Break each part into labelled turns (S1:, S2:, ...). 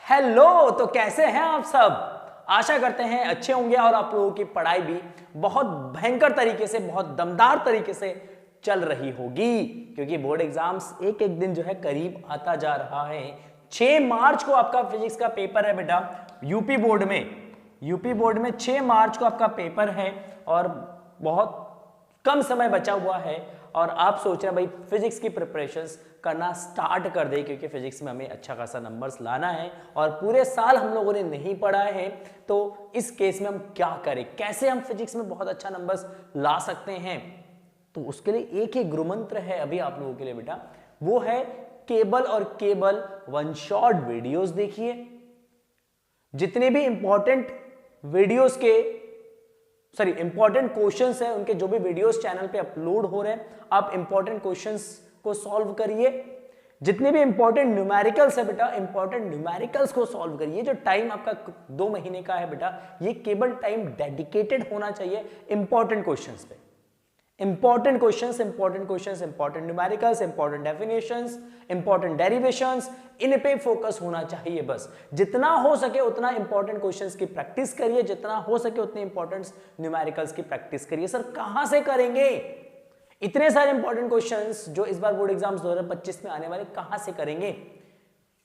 S1: Hello, तो कैसे हैं आप सब। आशा करते हैं अच्छे होंगे और आप लोगों की पढ़ाई भी बहुत भयंकर तरीके से, बहुत दमदार तरीके से चल रही होगी, क्योंकि बोर्ड एग्जाम्स एक एक दिन जो है करीब आता जा रहा है। 6 मार्च को आपका फिजिक्स का पेपर है बेटा, यूपी बोर्ड में 6 मार्च को आपका पेपर है और बहुत कम समय बचा हुआ है। और आप सोच रहे हैं भाई फिजिक्स की प्रिपरेशंस करना स्टार्ट कर दे, क्योंकि फिजिक्स में हमें अच्छा खासा नंबर्स लाना है और पूरे साल हम लोगों ने नहीं पढ़ा है। तो इस केस में हम क्या करें, कैसे हम फिजिक्स में बहुत अच्छा नंबर्स ला सकते हैं। तो उसके लिए एक ही गुरुमंत्र है अभी आप लोगों के लिए बेटा, वो है केबल और केबल वन शॉट वीडियोस देखिए। जितने भी इंपॉर्टेंट वीडियोस के इंपॉर्टेंट क्वेश्चंस है, उनके जो भी वीडियोस चैनल पे अपलोड हो रहे हैं, आप इंपॉर्टेंट क्वेश्चंस को सॉल्व करिए। जितने भी इंपॉर्टेंट न्यूमेरिकल्स है बेटा, इंपॉर्टेंट न्यूमेरिकल्स को सॉल्व करिए। जो टाइम आपका 2 महीने का है बेटा, ये केवल टाइम डेडिकेटेड होना चाहिए इंपॉर्टेंट क्वेश्चंस पे। Important questions, important numericals, important definitions, important derivations, इन पे फोकस होना चाहिए बस। जितना हो सके उतना इंपॉर्टेंट क्वेश्चंस की प्रैक्टिस करिए, जितना हो सके उतने इंपॉर्टेंट न्यूमेरिकल्स की प्रैक्टिस करिए। सर कहां से करेंगे इतने सारे इंपॉर्टेंट क्वेश्चंस जो इस बार बोर्ड एग्जाम्स 2025 में आने वाले, कहां से करेंगे।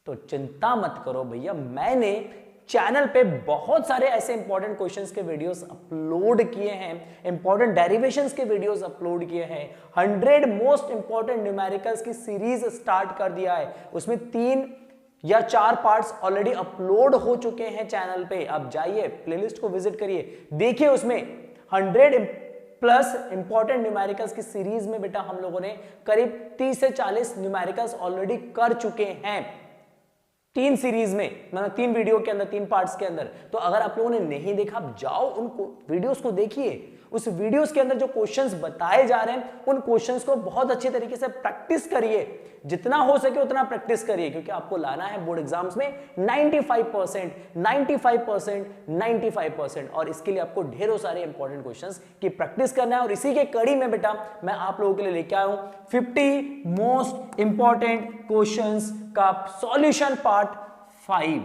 S1: तो चिंता मत करो भैया, मैंने चैनल पे बहुत सारे ऐसे इंपॉर्टेंट क्वेश्चंस के वीडियोस अपलोड किए हैं, इंपॉर्टेंट डेरिवेशंस के वीडियोस अपलोड किए हैं। 100 मोस्ट इंपॉर्टेंट न्यूमेरिकल्स की सीरीज स्टार्ट कर दिया है, उसमें 3 या 4 पार्ट्स ऑलरेडी अपलोड हो चुके हैं चैनल पे। आप जाइए प्लेलिस्ट को विजिट करिए, देखिए उसमें 100 प्लस इंपॉर्टेंट न्यूमेरिकल्स की सीरीज में बेटा हम लोगों ने करीब 30 से 40 न्यूमेरिकल्स ऑलरेडी कर चुके हैं 3 सीरीज में, मतलब 3 वीडियो के अंदर, 3 पार्ट्स के अंदर। तो अगर आप लोगों ने नहीं देखा, आप जाओ उनको वीडियोस को देखिए। उस वीडियोस के अंदर जो क्वेश्चंस बताए जा रहे हैं, उन क्वेश्चंस को बहुत अच्छे तरीके से प्रैक्टिस करिए। जितना हो सके उतना प्रैक्टिस करिए, क्योंकि आपको लाना है बोर्ड एग्जाम्स में 95%। और इसके लिए आपको ढेरों सारे इंपॉर्टेंट क्वेश्चंस की प्रैक्टिस करना है। और इसी के कड़ी में बेटा मैं आप लोगों के लिए लेके आया हूं 50 मोस्ट इंपॉर्टेंट क्वेश्चंस का सॉल्यूशन पार्ट 5।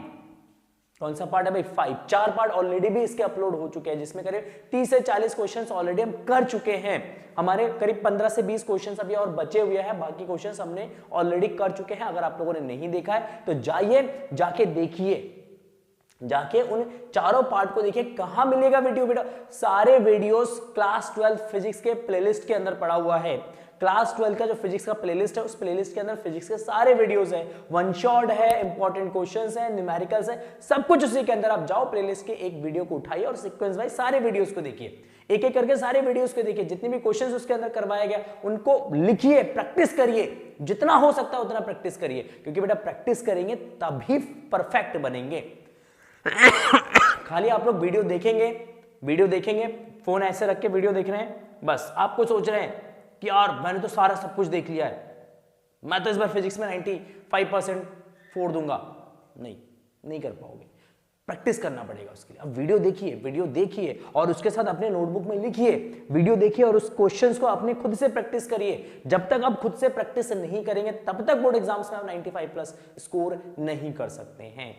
S1: कौन सा पार्ट है भाई? 5। 4 पार्ट ऑलरेडी भी इसके अपलोड हो चुके हैं, जिसमें करीब 30 से 40 क्वेश्चंस ऑलरेडी हम कर चुके हैं। हमारे करीब 15 से 20 क्वेश्चंस अभी और बचे हुए हैं, बाकी क्वेश्चंस हमने ऑलरेडी कर चुके हैं। अगर आप लोगों ने नहीं देखा है तो जाइए, जाके देखिए, जाके उन चारों पार्ट को देखिए। कहां मिलेगा वीडियो बेटा? सारे वीडियोस क्लास 12 फिजिक्स के प्लेलिस्ट के अंदर पड़ा हुआ है। क्लास 12 का जो फिजिक्स का प्लेलिस्ट है, उस प्लेलिस्ट के अंदर फिजिक्स के सारे वीडियोस हैं, वन शॉट है, इंपॉर्टेंट क्वेश्चंस है, न्यूमेरिकल्स है, सब कुछ उसी के अंदर। आप जाओ प्लेलिस्ट के एक वीडियो को उठाइए और सीक्वेंस वाइज सारे वीडियोस को देखिए, एक एक करके सारे वीडियोस को देखिए। जितने भी क्वेश्चंस उसके अंदर करवाया गया उनको लिखिए, प्रैक्टिस करिए, जितना हो सकता है उतना प्रैक्टिस करिए, क्योंकि बेटा प्रैक्टिस करेंगे तभी परफेक्ट बनेंगे। खाली आप लोग वीडियो देखेंगे, फोन ऐसे रख के वीडियो देख रहे हैं, बस आपको सोच रहे हैं कि यार मैंने तो सारा सब कुछ देख लिया है, मैं तो इस बार फिजिक्स में 95% फोड़ दूंगा। नहीं कर पाओगे, प्रैक्टिस करना पड़ेगा उसके लिए। अब वीडियो देखिए और उसके साथ अपने नोटबुक में लिखिए, वीडियो देखिए और उस क्वेश्चंस को अपने खुद से प्रैक्टिस करिए। जब तक आप खुद से प्रैक्टिस नहीं करेंगे तब तक बोर्ड एग्जाम्स में आप 95+ स्कोर नहीं कर सकते हैं।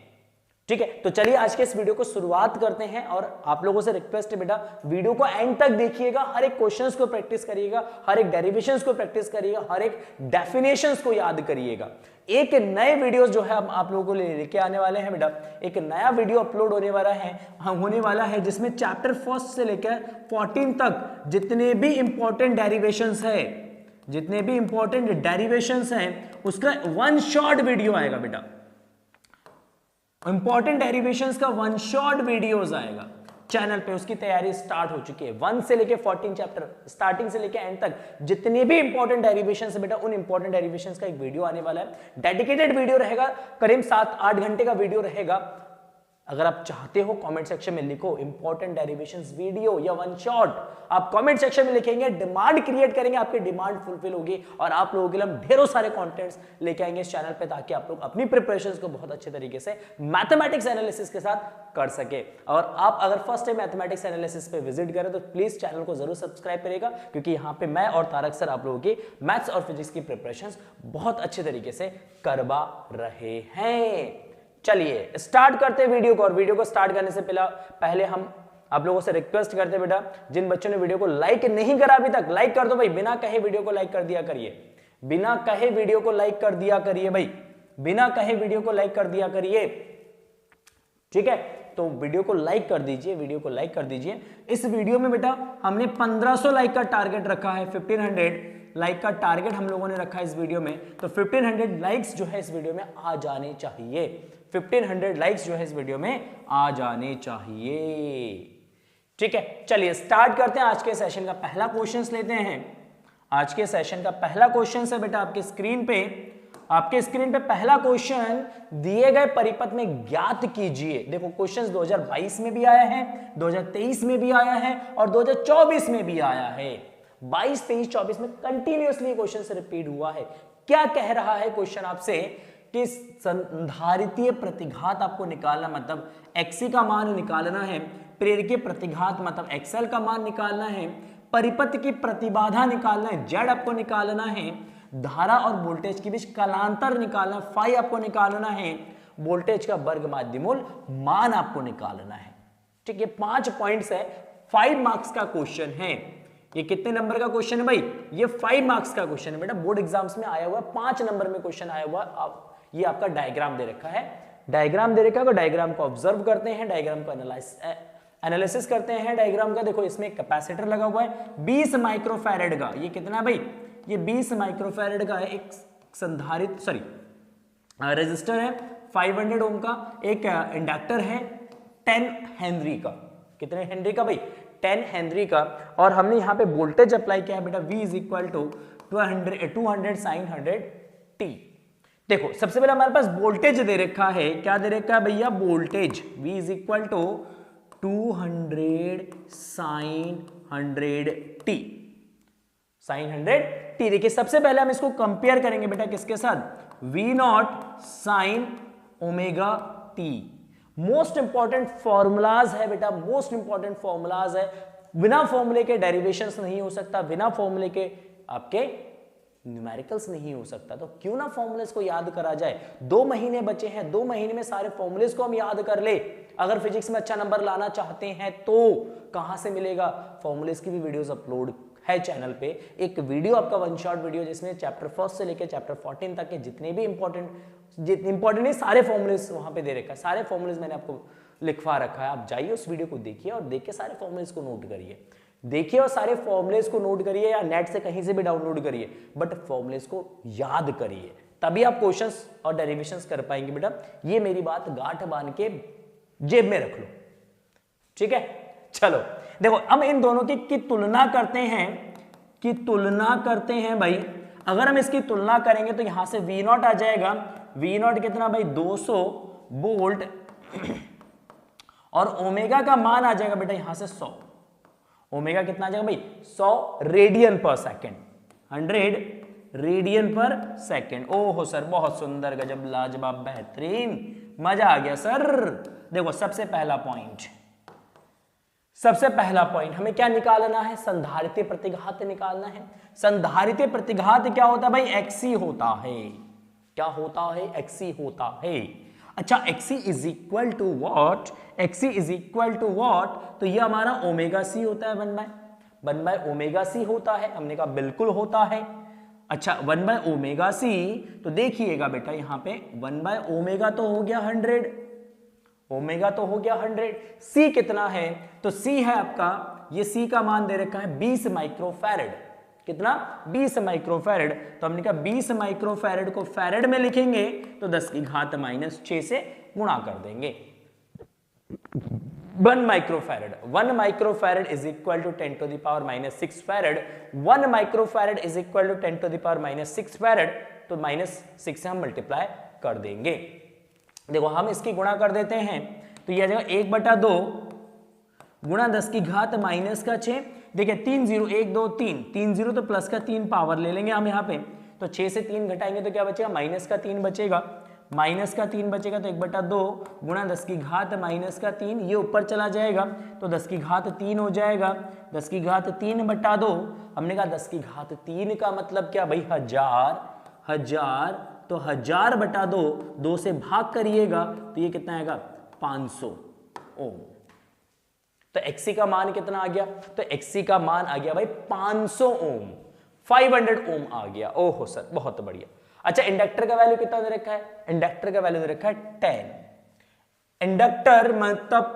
S1: ठीक है, तो चलिए आज के इस वीडियो को शुरुआत करते हैं। और आप लोगों से रिक्वेस्ट है बेटा, वीडियो को एंड तक देखिएगा, हर एक क्वेश्चंस को प्रैक्टिस करिएगा, हर एक डेरिवेशंस को प्रैक्टिस करिएगा, हर एक डेफिनेशंस को याद करिएगा। एक नए वीडियोस जो है आप लोगों को लेके आने वाले हैं बेटा, एक नया वीडियो अपलोड होने वाला है जिसमें चैप्टर 1 से लेकर 14 तक जितने भी इंपॉर्टेंट डेरिवेशंस हैं उसका वन शॉट वीडियो आएगा बेटा। इंपॉर्टेंट डेरिवेशंस का वन शॉट वीडियोस आएगा चैनल पे, उसकी तैयारी स्टार्ट हो चुकी है। 1 से लेके 14 चैप्टर, स्टार्टिंग से लेके एंड तक जितने भी इंपॉर्टेंट डेरिवेशंस है बेटा, उन इंपॉर्टेंट डेरिवेशंस का एक वीडियो आने वाला है। डेडिकेटेड वीडियो रहेगा, करीब 7-8 घंटे का वीडियो रहेगा। अगर आप चाहते हो कमेंट सेक्शन में लिखो इंपॉर्टेंट डेरिवेशंस वीडियो या वन शॉट, आप कमेंट सेक्शन में लिखेंगे, डिमांड क्रिएट करेंगे, आपकी डिमांड फुलफिल होगी और आप लोगों के लिए हम ढेरों सारे कंटेंट्स लेके आएंगे इस चैनल पे, ताकि आप लोग अपनी प्रिपरेशंस को बहुत अच्छे तरीके से मैथमेटिक्स एनालिसिस के साथ कर सके। और आप अगर फर्स्ट टाइम मैथमेटिक्स एनालिसिस पे विजिट करें तो प्लीज चैनल को जरूर सब्सक्राइब करेगा, क्योंकि यहाँ पे मैं और तारक सर आप लोगों की मैथ्स और फिजिक्स की प्रिपरेशंस बहुत अच्छे तरीके से करवा रहे हैं। चलिए स्टार्ट करते हैं वीडियो को, और वीडियो को स्टार्ट करने से पहले हम आप लोगों से रिक्वेस्ट करते हैं बेटा, जिन बच्चों ने वीडियो को लाइक नहीं करा अभी तक, लाइक कर दो भाई, बिना कहे वीडियो को लाइक कर दिया करिए, बिना कहे वीडियो को लाइक कर दिया करिए भाई, बिना कहे वीडियो को लाइक कर दिया करिए, ठीक है। तो वीडियो को लाइक कर दीजिए, वीडियो को लाइक कर दीजिए। इस वीडियो में बेटा हमने 1500 लाइक का टारगेट रखा है, 1500 लाइक का टारगेट हम लोगों ने रखा है इस वीडियो में। तो 1500 लाइक्स जो है इस वीडियो में आ जाने चाहिए, 1500 लाइक्स जो है इस वीडियो में आ जाने चाहिए, ठीक है। चलिए स्टार्ट करते हैं। आज के सेशन का पहला क्वेश्चन लेते हैं। आज के सेशन का पहला क्वेश्चन है बेटा आपके स्क्रीन पे पहला क्वेश्चन दिए गए परिपथ में ज्ञात कीजिए। देखो क्वेश्चंस 2022 में भी आया है, 2023 में भी आया है और 2024 में भी आया है। 22, 23, 24 में कंटिन्यूअसली क्वेश्चन से रिपीट हुआ है। क्या कह रहा है क्वेश्चन आपसे कि संधारितीय प्रतिघात आपको निकालना, मतलब एक्सी का मान निकालना है, प्रेरकीय प्रतिघात मतलब एक्सएल का मान निकालना है, परिपथ की प्रतिबाधा निकालना है, जेड आपको निकालना है, धारा और वोल्टेज के बीच कालांतर निकालना, फाई आपको निकालना है, वोल्टेज का वर्ग माध्यमूल मान आपको निकालना है, ठीक है। 5 पॉइंट्स है, 5 मार्क्स का क्वेश्चन है। ये कितने नंबर का क्वेश्चन है भाई? ये 5 मार्क्स का क्वेश्चन है बेटा, बोर्ड एग्जाम्स में आया हुआ 5 नंबर में क्वेश्चन आया हुआ। ये आपका डायग्राम दे रखा है, डायग्राम दे रखा है, डायग्राम को ऑब्जर्व करते हैं, डायग्राम को एनालिसिस करते हैं डायग्राम का। देखो इसमें कैपेसिटर लगा हुआ है 20 माइक्रोफैरेड का। ये कितना है भाई? ये 20 माइक्रोफैरेड का है। एक संधारित रेजिस्टर है 500 ओम का, एक इंडक्टर है 10 हेनरी का। कितने हेनरी का भाई? 10 हेनरी का। और हमने यहाँ पे वोल्टेज अप्लाई किया है बेटा, V is equal to 200 sin 100t। देखो सबसे पहले हमारे पास वोल्टेज दे रखा है, क्या दे रखा है भैया? Voltage V is equal to 200 sin 100t, sin 100t। देखिए सबसे पहले हम इसको कंपेयर करेंगे बेटा किसके साथ? V0 sin omega t। Most important formulas है बेटा, मोस्ट इंपॉर्टेंट फॉर्मूलाज है। बिना फॉर्मूले के डेरिवेशंस नहीं हो सकता, बिना फॉर्मूले के आपके न्यूमेरिकल्स नहीं हो सकता। तो क्यों ना फॉर्मूलेस को याद करा जाए। 2 महीने बचे हैं, 2 महीने में सारे फॉर्मूलेस को हम याद कर ले। अगर फिजिक्स में अच्छा नंबर लाना चाहते हैं तो कहां से मिलेगा? फॉर्मूलेस की भी वीडियोस अपलोड है चैनल पे। एक वीडियो आपका 1 शॉट वीडियो जिसमें चैप्टर 1 से लेकर चैप्टर 14 तक के जितने भी इंपॉर्टेंट नहीं सारे फॉर्मूलेस वहां पे दे रखा है। सारे फॉर्मूलेस मैंने आपको लिखवा रखा है। आप जाइए उस वीडियो को देखिए और देख के सारे फॉर्मूलेस को नोट करिए, देखिए और सारे फॉर्मूलेस को नोट करिए, या नेट से कहीं से भी डाउनलोड करिए, बट फॉर्मूलेस को याद करिए, तभी आप क्वेश्चंस और डेरिवेशंस कर पाएंगे बेटा। ये मेरी बात गांठ बांध के जेब में रख लो, ठीक है। चलो देखो अब इन दोनों की तुलना करते हैं भाई। अगर हम इसकी तुलना करेंगे तो यहां से V0 आ जाएगा। V0 कितना भाई? 200 वोल्ट और ओमेगा का मान आ जाएगा बेटा यहां से 100। ओमेगा कितना आ जाएगा भाई? 100 रेडियन पर सेकेंड, 100 रेडियन पर सेकेंड। ओहो सर बहुत सुंदर, गजब, लाजवाब, बेहतरीन, मजा आ गया सर। देखो सबसे पहला पॉइंट हमें क्या निकालना है? संधारितीय प्रतिघात निकालना है। संधारितीय प्रतिघात क्या होता है भाई? एक्सी होता है। क्या होता है? एक्सी होता है। अच्छा XC is equal to what? XC is equal to what? तो ये हमारा ओमेगा सी होता है, 1 बाय ओमेगा सी होता है। हमने कहा बिल्कुल होता है। अच्छा 1 बाय ओमेगा सी, तो देखिएगा बेटा यहाँ पे 1 बाय ओमेगा तो हो गया 100, ओमेगा तो हो गया 100। सी कितना है? तो सी है आपका, ये सी का मान दे रखा है 20 माइक्रोफैरेड। कितना? 20 माइक्रोफैरेड। तो हमने कहा 20 माइक्रोफैरेड को फैरेड में लिखेंगे तो 10 की घात -6 से गुणा कर देंगे। 1 microfarad is equal to 10 to the power -6 farad. 1 microfarad is equal to 10 to the power -6 farad. तो -6 से हम मल्टीप्लाई कर देंगे। देखो हम इसकी गुणा कर देते हैं तो यह आ जाएगा 1/2 गुणा 10 की घात -6। देखिए 3 0 1 2 3 3 0 तो प्लस का 3 पावर ले लेंगे हम यहाँ पे। तो 6 से 3 घटाएंगे तो क्या बचेगा? -3 बचेगा। -3 बचेगा तो 1/2 गुणा 10 की घात -3, ये ऊपर चला जाएगा तो 10 की घात 3 हो जाएगा। 10 की घात 3/2, हमने कहा 10 की घात 3 का मतलब क्या भाई? 1000 तो 1000 बटा 2 से भाग करिएगा तो ये कितना आएगा 500 ओम। तो XC का मान कितना आ गया? तो XC का मान आ गया भाई 500 ओम, 500 ओम आ गया। ओहो सर बहुत बढ़िया। अच्छा इंडक्टर का वैल्यू कितना दे रखा है? इंडक्टर का वैल्यू दे रखा है 10। इंडक्टर मतलब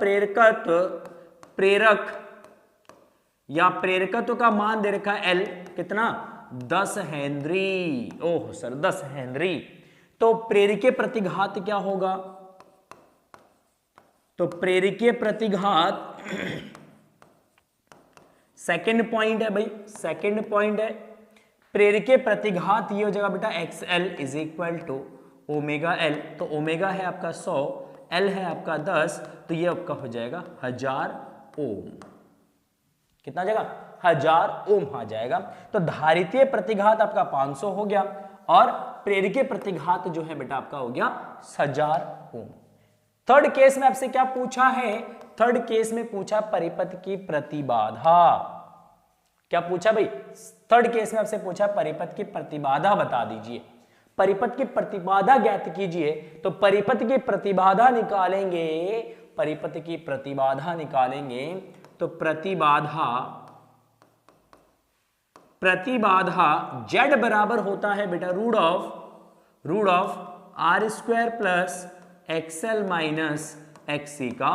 S1: प्रेरक या प्रेरकत्व का मान दे रखा है L कितना? 10 हेनरी। Oh sir 10 Henry. तो प्रेरकीय प्रतिघात क्या होगा? तो प्रेरकीय प्रतिघात सेकंड पॉइंट है भाई, सेकंड पॉइंट है। प्रेरकीय प्रतिघात ये हो जाएगा बेटा XL is equal to omega L। तो ओमेगा है आपका 100, L है आपका 10, तो ये आपका हो जाएगा 1000 ओम। कितना जाएगा? 1000 ओम आ जाएगा। तो धारितीय प्रतिघात आपका 500 हो गया और प्रेरकीय प्रतिघात जो है बेटा आपका हो गया 1000 ओम। थर्ड केस में आपसे क्या पूछा है? थर्ड केस में पूछा परिपथ की प्रतिबाधा। क्या पूछा भाई? थर्ड केस में आपसे पूछा परिपथ की प्रतिबाधा बता दीजिए। परिपथ की प्रतिबाधा ज्ञात कीजिए। तो परिपथ की प्रतिबाधा निकालेंगे, परिपथ की प्रतिबाधा निकालेंगे तो प्रतिबाधा Z बराबर होता है बेटा root of R square plus XL minus XC का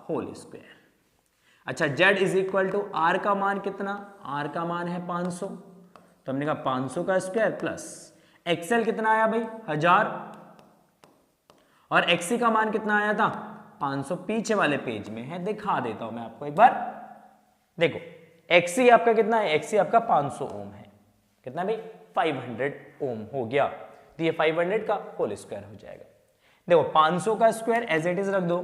S1: होल स्क्वायर। अच्छा Z is equal to R का मान कितना? R का मान है 500, तो हमने कहा 500 का स्क्वायर प्लस XL कितना आया भाई? 1000, और XC का मान कितना आया था? 500। पीछे वाले पेज में है, दिखा देता हूं मैं आपको एक बार। देखो XC आपका कितना है? XC आपका 500 ओम है। कितना भाई? 500 ओम हो गया। तो ये 500 का होल स्क्वायर हो जाएगा। देखो 500 का स्क्वायर एज इट इज रख दो,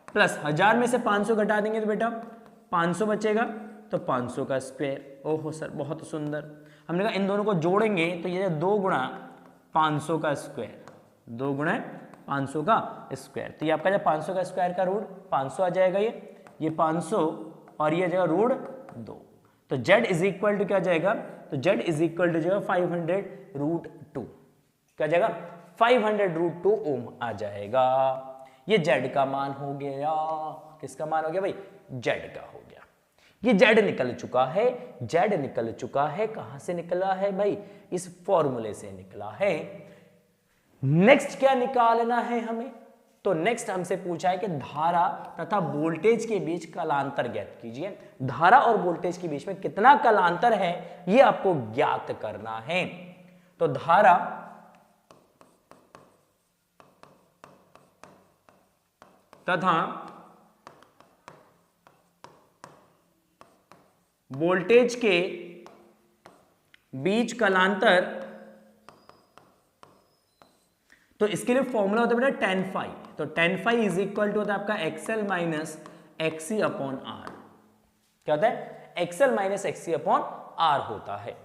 S1: प्लस 1000 में से 500 घटा देंगे तो बेटा 500 बचेगा, तो 500 का स्क्वायर। ओहो सर बहुत सुंदर। हमने कहा इन दोनों को जोड़ेंगे तो ये 2 गुणा 500 का स्क्वायर, 2 गुणा 500 का स्क्वायर। तो ये आपका जब 500 का स्क्वायर का रूट 500 आ जाएगा, ये 500 और ये जाएगा रूट 2। तो Z इज इक्वल टू क्या जाएगा? तो Z इज इक्वल टू जाएगा 500 रूट 2। क्या जाएगा? 500 रूट 2 ओम आ जाएगा। ये Z का मान हो गया। किसका मान हो गया भाई? Z का हो गया। ये Z निकल चुका है, Z निकल चुका है। कहां से निकला है भाई? इस फॉर्मूले से निकला है। नेक्स्ट क्या निकालना है हमें? तो नेक्स्ट हमसे पूछा है कि धारा तथा वोल्टेज के बीच कलांतर ज्ञात कीजिए। धारा और वोल्टेज के बीच में कितना कलांतर है ये आपको ज्ञात करना है। तो धारा तथा वोल्टेज के बीच कलांतर, तो इसके लिए फॉर्मूला होता है बेटा tan phi। तो tan phi is equal to होता है आपका XL minus XC upon R। क्या होता है? XL minus XC upon R होता है।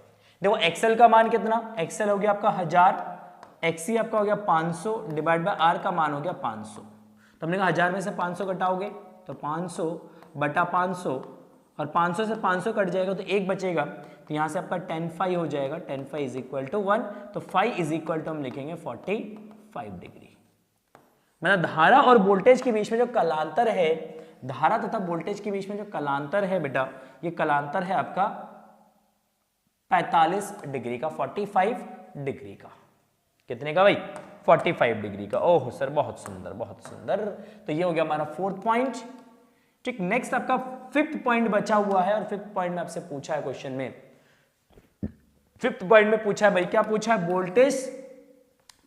S1: देखो XL का मान कितना? XL हो गया आपका 1000, XC आपका हो गया 500 डिवाइड बाय R का मान हो गया 500। तो हमने कहा 1000 में से 500 घटाओगे तो 500 बटा 500, और 500 से 500 कट जाएगा तो 1 बचेगा, तो यहां से आपका tan phi हो जाएगा। tan phi is equal to 1, तो phi इज इक्वल टू हम लिखेंगे 45 डिग्री। मतलब धारा और वोल्टेज के बीच में जो कलांतर है, धारा तथा वोल्टेज के बीच में जो कलांतर है बेटा, ये कलांतर है आपका 45 डिग्री का, 45 डिग्री का। कितने का भाई? 45 डिग्री का। ओह सर बहुत सुंदर बहुत सुंदर। तो ये हो गया हमारा 4th पॉइंट। ठीक, नेक्स्ट आपका 5th पॉइंट बचा हुआ है, और 5th पॉइंट में आपसे पूछा है क्वेश्चन में, 5th पॉइंट में पूछा है भाई, क्या पूछा है? वोल्टेज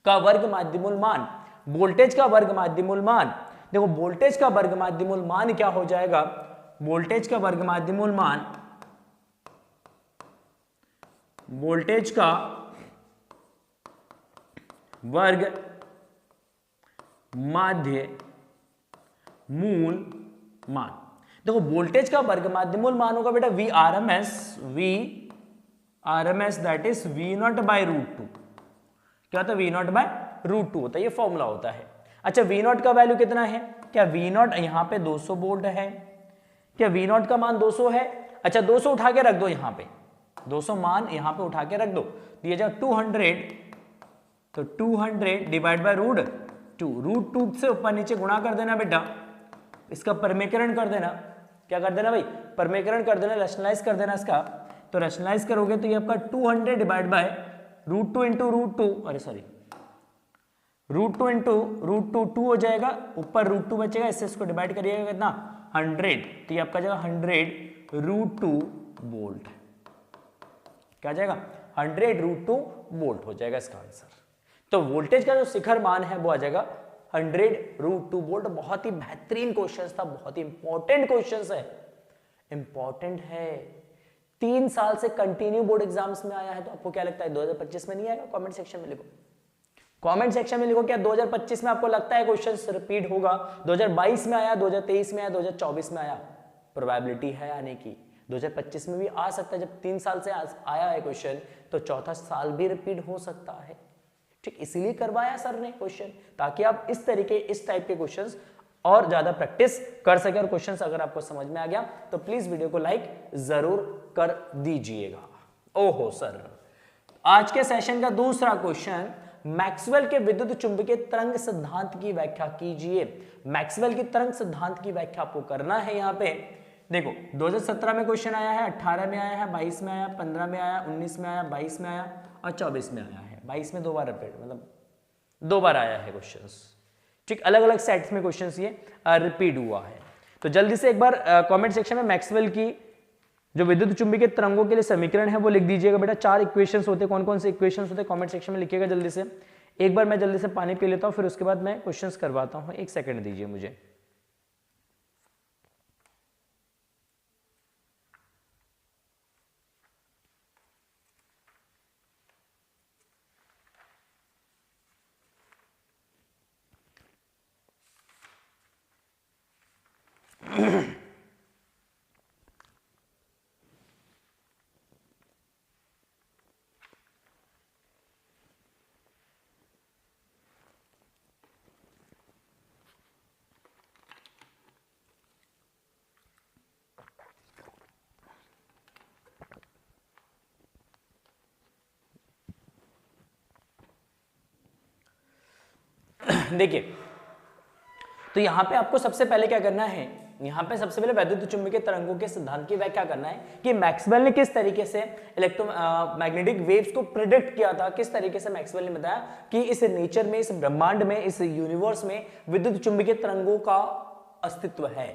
S1: का वर्ग माध्यमूल मान। वोल्टेज का वर्ग माध्यमूल मान। देखो वोल्टेज का वर्ग माध्यमूल मान क्या हो जाएगा? वोल्टेज का वर्ग माध्यमूल मान, वोल्टेज का वर्ग माध्य मूल मान। देखो वोल्टेज का वर्ग माध्यमूल मान होगा बेटा V R M S that is V naught by root 2। क्या होता है? वी नॉट बाय रूट 2 होता है, ये फॉर्मूला होता है। अच्छा वी नॉट का वैल्यू कितना है? क्या वी नॉट यहां पे 200 वोल्ट है? क्या वी नॉट का मान 200 है? अच्छा 200 उठा के रख दो, यहां पे 200 मान यहां पे उठा के रख दो, दिया जाए 200 तो 200 डिवाइड बाय √2, √2 से ऊपर नीचे गुणा कर देना बेटा, इसका परमीकरण कर देना, क्या कर देना भाई, परमीकरण कर देना, रैशनलाइज कर देना इसका। तो रैशनलाइज करोगे तो ये आपका 200 डिवाइड बाय √2 इंटू √2, अरे सॉरी √2 इंटू √2 2 हो जाएगा, ऊपर √2 बचेगा, इससे इसको डिवाइड करिएगा कितना 100, तो ये आपका जाएगा 100 √2 वोल्ट, क्या जाएगा 100 √2 वोल्ट हो जाएगा इसका आंसर। तो वोल्टेज का जो शिखर मान है वो आ जाएगा 100 √2 वोल्ट। बहुत ही बेहतरीन क्वेश्चन था, बहुत ही इंपॉर्टेंट क्वेश्चन है, इंपॉर्टेंट है, 3 साल से कंटिन्यू बोर्ड एग्जाम्स में आया है। तो आपको क्या लगता है 2025 में नहीं आएगा? कमेंट सेक्शन में लिखो, कमेंट सेक्शन में लिखो क्या 2025 में आपको लगता है क्वेश्चन रिपीट होगा? 2022 में आया, 2023 में आया, 2024 में आया, प्रोबेबिलिटी है आने की। 2025 में भी आ सकता है, जब 3 साल से आया है क्वेश्चन तो चौथा साल भी रिपीट हो सकता है। ठीक, इसीलिए करवाया सर ने क्वेश्चन, ताकि आप इस तरीके इस टाइप के क्वेश्चंस और ज्यादा प्रैक्टिस कर सके। और क्वेश्चंस अगर आपको समझ में आ गया तो प्लीज वीडियो को लाइक जरूर कर दीजिएगा। ओहो सर, आज के सेशन का दूसरा क्वेश्चन, मैक्सवेल के विद्युत चुंबकीय तरंग सिद्धांत की व्याख्या कीजिए। मैक्सवेल की तरंग सिद्धांत की व्याख्या आपको करना है। यहाँ पे देखो 2017 में क्वेश्चन आया है, 18 में आया है, 22 में आया, 15 में आया, 19 में आया, 22 में आया और 24 में आया है। 22 में 2 बार रिपीट, मतलब 2 बार आया है क्वेश्चंस। ठीक, अलग अलग सेट्स में क्वेश्चंस ये रिपीट हुआ है। तो जल्दी से एक बार कमेंट सेक्शन में मैक्सवेल की जो विद्युत चुंबकीय तरंगों के लिए समीकरण है वो लिख दीजिएगा बेटा। 4 इक्वेशंस होते हैं, कौन कौन से इक्वेशंस होते हैं कमेंट सेक्शन में लिखिएगा जल्दी से। एक बार मैं जल्दी से पानी पी लेता हूँ, फिर उसके बाद मैं क्वेश्चंस करवाता हूँ। 1 सेकंड दीजिए मुझे। देखिए, तो यहां पे आपको सबसे पहले क्या करना है, यहां पे सबसे पहले विद्युत चुंबकीय तरंगों के सिद्धांत की व्याख्या करना है कि मैक्सवेल ने किस तरीके से इलेक्ट्रोमैग्नेटिक वेव्स को प्रिडिक्ट किया था। किस तरीके से मैक्सवेल ने बताया कि इस नेचर में, इस ब्रह्मांड में, इस यूनिवर्स में विद्युत चुंबकीय तरंगों का अस्तित्व है,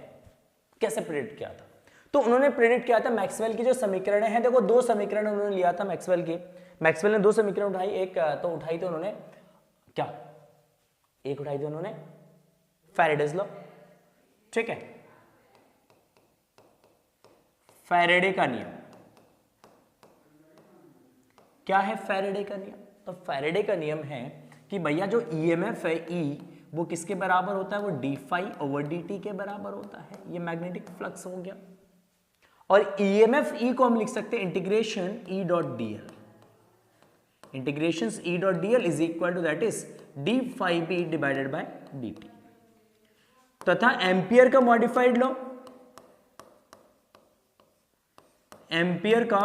S1: कैसे प्रिडिक्ट किया था। तो उन्होंने प्रिडिक्ट किया था मैक्सवेल की जो समीकरण है, देखो 2 समीकरण उन्होंने लिया था मैक्सवेल की। मैक्सवेल ने 2 समीकरण उठाई, एक तो उठाई थी उन्होंने क्या, एक उठाई थी उन्होंने फैराडेज लॉ, ठीक है, फैराडे का नियम। क्या है फैराडे का नियम? तो फैराडे का नियम है कि भैया जो ईएमएफ है ई, वो किसके बराबर होता है, वो d phi over d t के बराबर होता है। ये मैग्नेटिक फ्लक्स हो गया। और ईएमएफ ई को हम लिख सकते हैं integration E dot dl, integration E dot DL is equal to that is d phi B divided by d t, तथा एम्पियर का मॉडिफाइड लॉ, एम्पियर का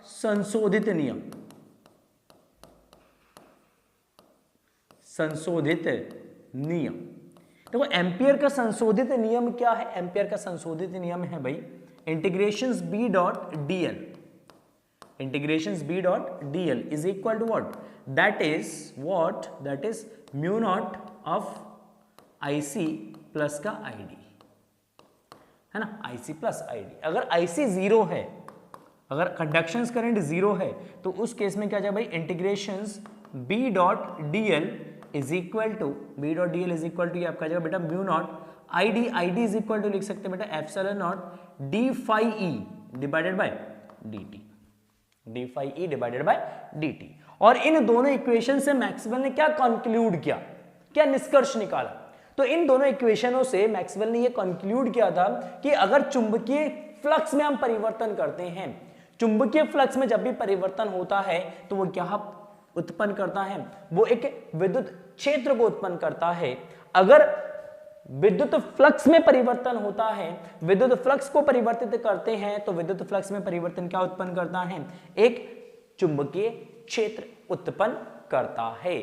S1: संशोधित नियम, संशोधित नियम। देखो एम्पियर का संशोधित नियम क्या है? एम्पियर का संशोधित नियम है भाई integration B dot dl, integration B dot DL is equal to what, that is what, that is mu naught of IC plus का आईडी, है ना, आईसी प्लस आईडी। अगर आईसी 0 है, अगर कंडक्शन करंट 0 है, तो उस केस में क्या जाए भाई, integration B dot DL is equal to, B dot DL is equal to ये आपका जाएगा बेटा mu naught ID, ID is equal to लिख सकते हैं बेटा epsilon naught D phi E divided by DT, D phi E divided by DT. और इन दोनों इक्वेशन से मैक्सवेल ने क्या कंक्लूड किया, क्या निष्कर्ष निकाला? तो इन दोनों इक्वेशनों से मैक्सवेल ने यह कंक्लूड किया था कि अगर चुंबकीय फ्लक्स में हम परिवर्तन करते हैं, चुंबकीय फ्लक्स में जब भी परिवर्तन होता है तो वो क्या उत्पन्न करता है, वो एक विद्युत क्षेत्र को उत्पन्न करता है। अगर विद्युत फ्लक्स में परिवर्तन होता है, विद्युत फ्लक्स को परिवर्तित करते हैं, तो विद्युत फ्लक्स में परिवर्तन क्या उत्पन्न करता है, एक चुंबकीय क्षेत्र उत्पन्न करता है।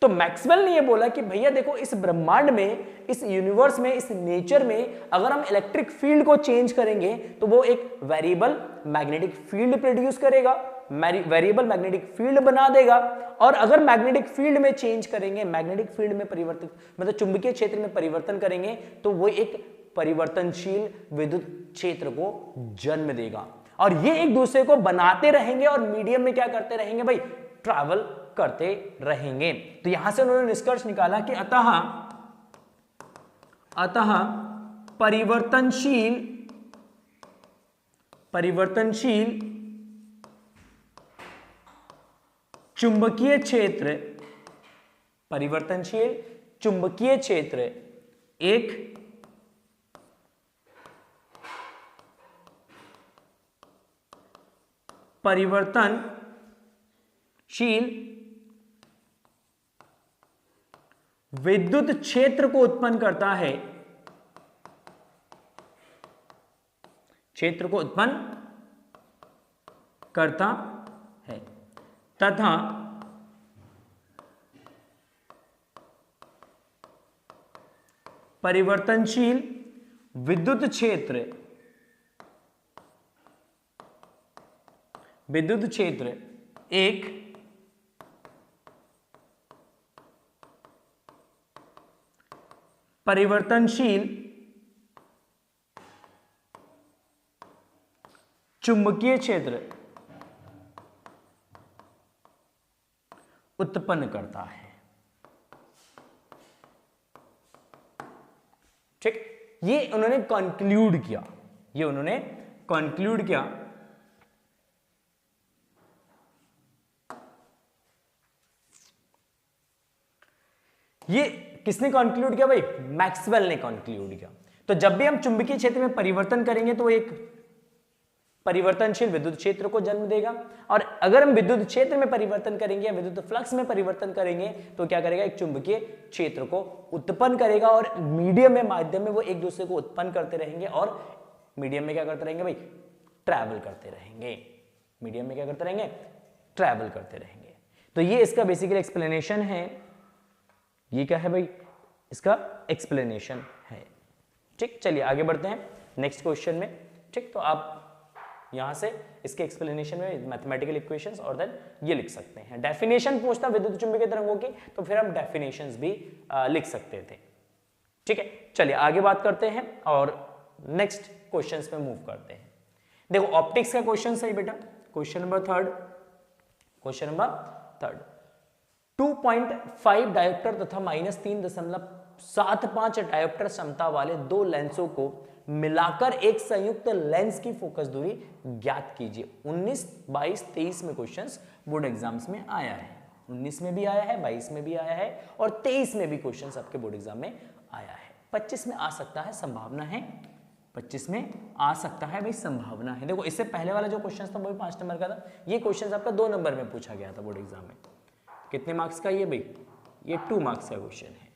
S1: तो मैक्सवेल ने ये बोला कि भैया देखो, इस ब्रह्मांड में, इस यूनिवर्स में, इस नेचर में अगर हम इलेक्ट्रिक फील्ड को चेंज करेंगे तो वो एक वेरिएबल मैग्नेटिक फील्ड प्रोड्यूस करेगा, वेरिएबल मैग्नेटिक फील्ड बना देगा। और अगर मैग्नेटिक फील्ड में चेंज करेंगे, मैग्नेटिक फील्ड में परिवर्तित मतलब चुंबकीय क्षेत्र में परिवर्तन करेंगे, तो वो एक परिवर्तनशील विद्युत क्षेत्र को जन्म देगा। और ये एक दूसरे को बनाते रहेंगे और मीडियम में क्या करते रहेंगे भाई, ट्रैवल करते रहेंगे। तो यहां से उन्होंने निष्कर्ष निकाला कि अतः परिवर्तनशील चुंबकीय क्षेत्र, परिवर्तनशील चुंबकीय क्षेत्र एक परिवर्तनशील विद्युत क्षेत्र को उत्पन्न करता है, क्षेत्र को उत्पन्न करता है तथा परिवर्तनशील विद्युत क्षेत्र एक परिवर्तनशील चुंबकीय क्षेत्र उत्पन्न करता है। ठीक, ये उन्होंने कंक्लूड किया, ये किसने कंक्लूड किया भाई, मैक्सवेल ने कंक्लूड किया। तो जब भी हम चुंबकीय क्षेत्र में परिवर्तन करेंगे तो एक परिवर्तनशील विद्युत क्षेत्र को जन्म देगा, और अगर हम विद्युत क्षेत्र में परिवर्तन करेंगे या विद्युत फ्लक्स में परिवर्तन करेंगे तो क्या करेगा, एक चुंबकीय क्षेत्र को उत्पन्न करेगा। और मीडियम में, माध्यम में वो एक दूसरे को उत्पन्न करते रहेंगे और मीडियम में क्या करते रहेंगे भाई, ट्रैवल करते रहेंगे। मीडियम में क्या करते रहेंगे, ट्रैवल करते रहेंगे। तो ये इसका बेसिकली एक्सप्लेनेशन है। ये क्या है भाई, इसका एक्सप्लेनेशन है। ठीक, चलिए आगे बढ़ते हैं नेक्स्ट क्वेश्चन में। ठीक, तो आप यहां से इसके एक्सप्लेनेशन में मैथमेटिकल इक्वेशंस और देन ये लिख सकते हैं। डेफिनेशन पूछता विद्युत चुंबकीय तरंगों की, तो फिर हम डेफिनेशंस भी लिख सकते थे। ठीक है, चलिए आगे बात करते हैं और नेक्स्ट क्वेश्चंस में मूव करते हैं। देखो ऑप्टिक्स का क्वेश्चन सही बेटा, क्वेश्चन नंबर थर्ड 2.5 डायोप्टर तथा -3.75 डायोप्टर क्षमता वाले दो लेंसों को मिलाकर एक संयुक्त लेंस की फोकस दूरी ज्ञात कीजिए। 19, 22, 23 में क्वेश्चंस बोर्ड एग्जाम्स में आया है। 19 में भी आया है, 22 में भी आया है और 23 में भी क्वेश्चंस आपके बोर्ड एग्जाम में आया है। 25 में आ सकता है, संभावना है। 25 में आ सकता है भाई, संभावना है। देखो इससे पहले वाला जो क्वेश्चन था वो भी 5 नंबर का था। ये क्वेश्चन आपका 2 नंबर में पूछा गया था बोर्ड एग्जाम में। कितने मार्क्स का ये भाई, ये 2 मार्क्स का क्वेश्चन है।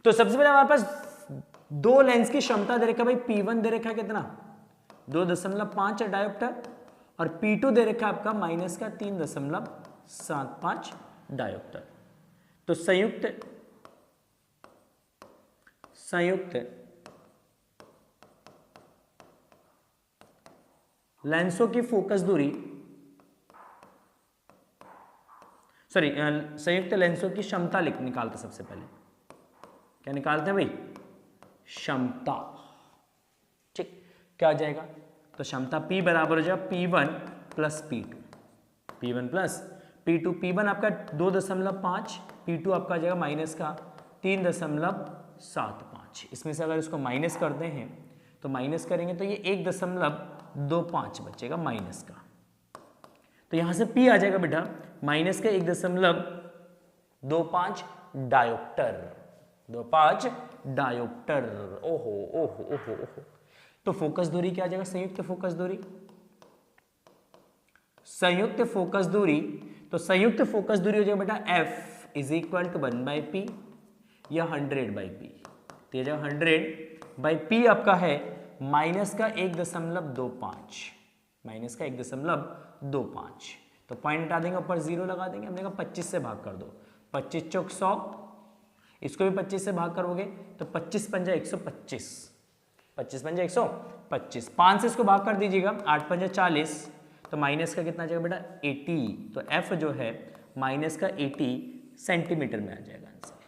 S1: तो सबसे पहले हमारे पास दो लेंस की क्षमता दे रखा है भाई, P1 दे रखा है कितना 2.5 डायोप्टर और P2 दे रखा है आपका -3.75 डायोप्टर। तो संयुक्त लेंसों की फोकस दूरी, सॉरी संयुक्त लेंसों की क्षमता निकालते। सबसे पहले क्या निकालते हैं भाई, क्षमता। ठीक, क्या आ जाएगा, तो क्षमता P बराबर हो जाएगा P1 plus P2, P1 plus P2। P1 आपका 2.5, P2 आपका आ जाएगा -3.75। इसमें से अगर इसको माइनस करते हैं तो माइनस करेंगे तो ये 1.25 बचेगा माइनस का। तो यहां से P आ जाएगा बेटा माइनस का 1.25 डायोप्टर, 25 डायोप्टर। ओहो ओहो ओहो ओहो। तो फोकस दूरी क्या आ जाएगा, संयुक्त फोकस दूरी, संयुक्त फोकस दूरी। तो संयुक्त फोकस दूरी हो जाएगा बेटा F = 1/P या 100/P। तो ये जगह 100/P आपका है माइनस का 1.25, माइनस का 1.25। तो पॉइंट हटा देंगे, ऊपर 0 लगा देंगे। हमने कहा 25 से भाग कर दो, 25 चौक 100, इसको भी 25 से भाग करोगे तो 25 पंजा 125, 25 पंजा 125, 5 से इसको भाग कर दीजिएगा, 8 पंजा 40, तो माइनस का कितना आ जाएगा बेटा 80, तो एफ जो है माइनस का 80 सेंटीमीटर में आ जाएगा आंसर।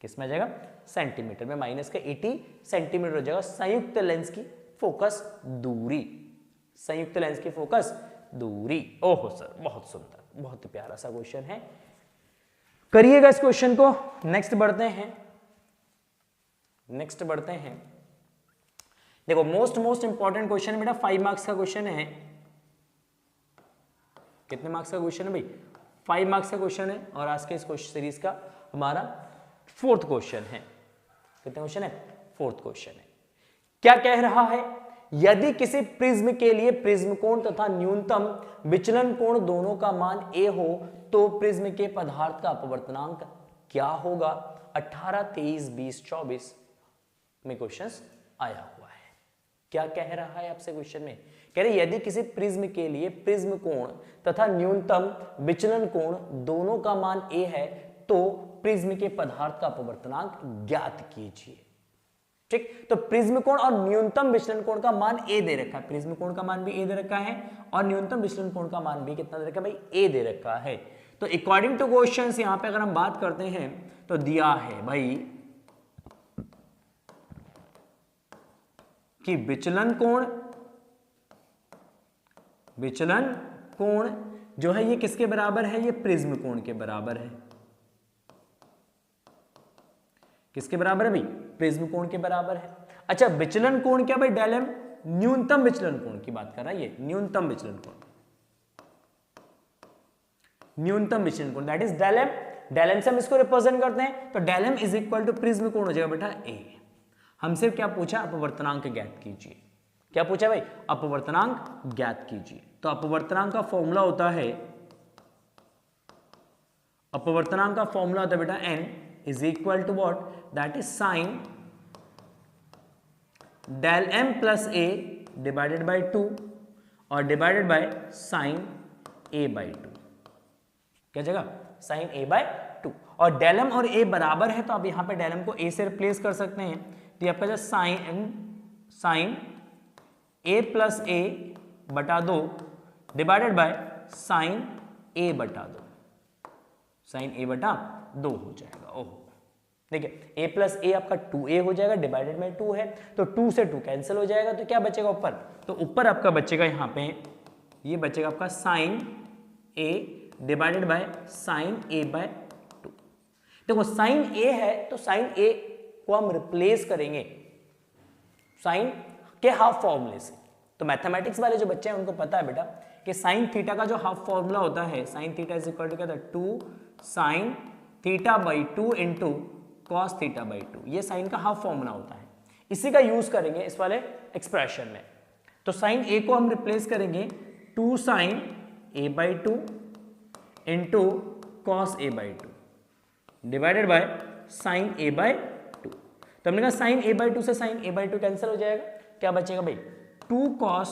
S1: किस में आ जाएगा? सेंटीमीटर में। माइनस का 80 सेंटीमीटर हो जाएगा संयुक्त लेंस की फोकस दूरी, संयुक्त लेंस की फोकस दूरी। ओहो सर, बहुत सुंदर, बहुत प्यारा सा क्वेश्चन है, करिएगा इस क्वेश्चन को। नेक्स्ट बढ़ते हैं, नेक्स्ट बढ़ते हैं। देखो मोस्ट इंपॉर्टेंट क्वेश्चन है बेटा, 5 मार्क्स का क्वेश्चन है। कितने मार्क्स का क्वेश्चन है भाई? 5 मार्क्स का क्वेश्चन है, और आज के इस क्वेश्चन सीरीज का हमारा 4th क्वेश्चन है। कितने क्वेश्चन है? 4th क्वेश्चन है। क्या कह रहा है? यदि किसी प्रिज्म के लिए प्रिज्म कोण तथा न्यूनतम विचलन कोण दोनों का मान a हो तो प्रिज्म के पदार्थ का अपवर्तनांक क्या होगा? 18, 23, 20, 24 में क्वेश्चंस आया हुआ है। क्या कह रहा है आपसे क्वेश्चन में? कह रहे यदि किसी प्रिज्म के लिए प्रिज्म कोण तथा न्यूनतम विचलन कोण दोनों का मान a है तो प्रिज्म के पदार्थ का अपवर्तनांक ज्ञात कीजिए। ठीक, तो प्रिज्म कोण और न्यूनतम विचलन कोण का मान a दे रखा है, प्रिज्म कोण का मान भी a दे रखा है और न्यूनतम विचलन कोण का मान भी कितना दे रखा है भाई? a दे रखा है। तो अकॉर्डिंग टू क्वेश्चंस यहां पे अगर हम बात करते हैं तो दिया है भाई कि विचलन कोण जो है ये किसके बराबर है? ये प्रिज्म कोण के बराबर है। किसके बराबर है भाई? प्रिज्म कोण के बराबर है। अच्छा, विचलन कोण क्या भाई? डेल एम, न्यूनतम विचलन कोण की बात कर रहा है ये, न्यूनतम विचलन कोण, न्यूनतम विचलन कोण that is del m. Del m से हम इसको रिप्रेजेंट करते हैं तो del m is equal to prism कोण हो जाएगा बेटा ए। हमसे क्या पूछा? अपवर्तनांक ज्ञात कीजिए। क्या पूछा भाई? अपवर्तनांक ज्ञात कीजिए। तो अपवर्तनांक का फॉर्मूला होता है, अपवर्तनांक का फॉर्मूला होता है बेटा n is equal to what? That is sine del m plus a divided by 2 और divided by sine a by 2। क्या जगह? Sine a by 2। और डेल m और a बराबर है तो आप यहां पे डेल m को a से रिप्लेस कर सकते हैं, तो ये आपका जो साइन a प्लस a बटा 2 डिवाइडेड बाय साइन a बटा 2, साइन a बटा 2 हो जाएगा। ओहो, देखिए a प्लस a आपका 2a हो जाएगा, डिवाइडेड बाय 2 है तो 2 से 2 कैंसिल हो जाएगा, तो क्या बचेगा ऊपर? तो ऊपर आपका बचेगा यहाँ पे ये बचेगा आपका sine a divided by sine a by 2। देखो साइन a है तो साइन a को हम रिप्लेस करेंगे साइन के हाफ फॉर्मूले से। तो मैथमेटिक्स वाले जो बच्चे हैं उनको पता है बेटा कि साइन थीटा का जो हाफ फॉर्मूला होता है, sine theta is equal to क्या था? 2 sine theta by 2 into cos theta by 2। ये साइन का हाफ फॉर्मूला होता है, इसी का यूज करेंगे इस वाले एक्सप्रेशन में। तो साइन ए को हम रिप्लेस करेंगे 2 sine a by 2 into cos a by 2 divided by sine a by 2। तो हमने कहा साइन ए बाई 2 से साइन ए बाई 2 कैंसिल हो जाएगा, क्या बचेगा भाई? 2 कॉस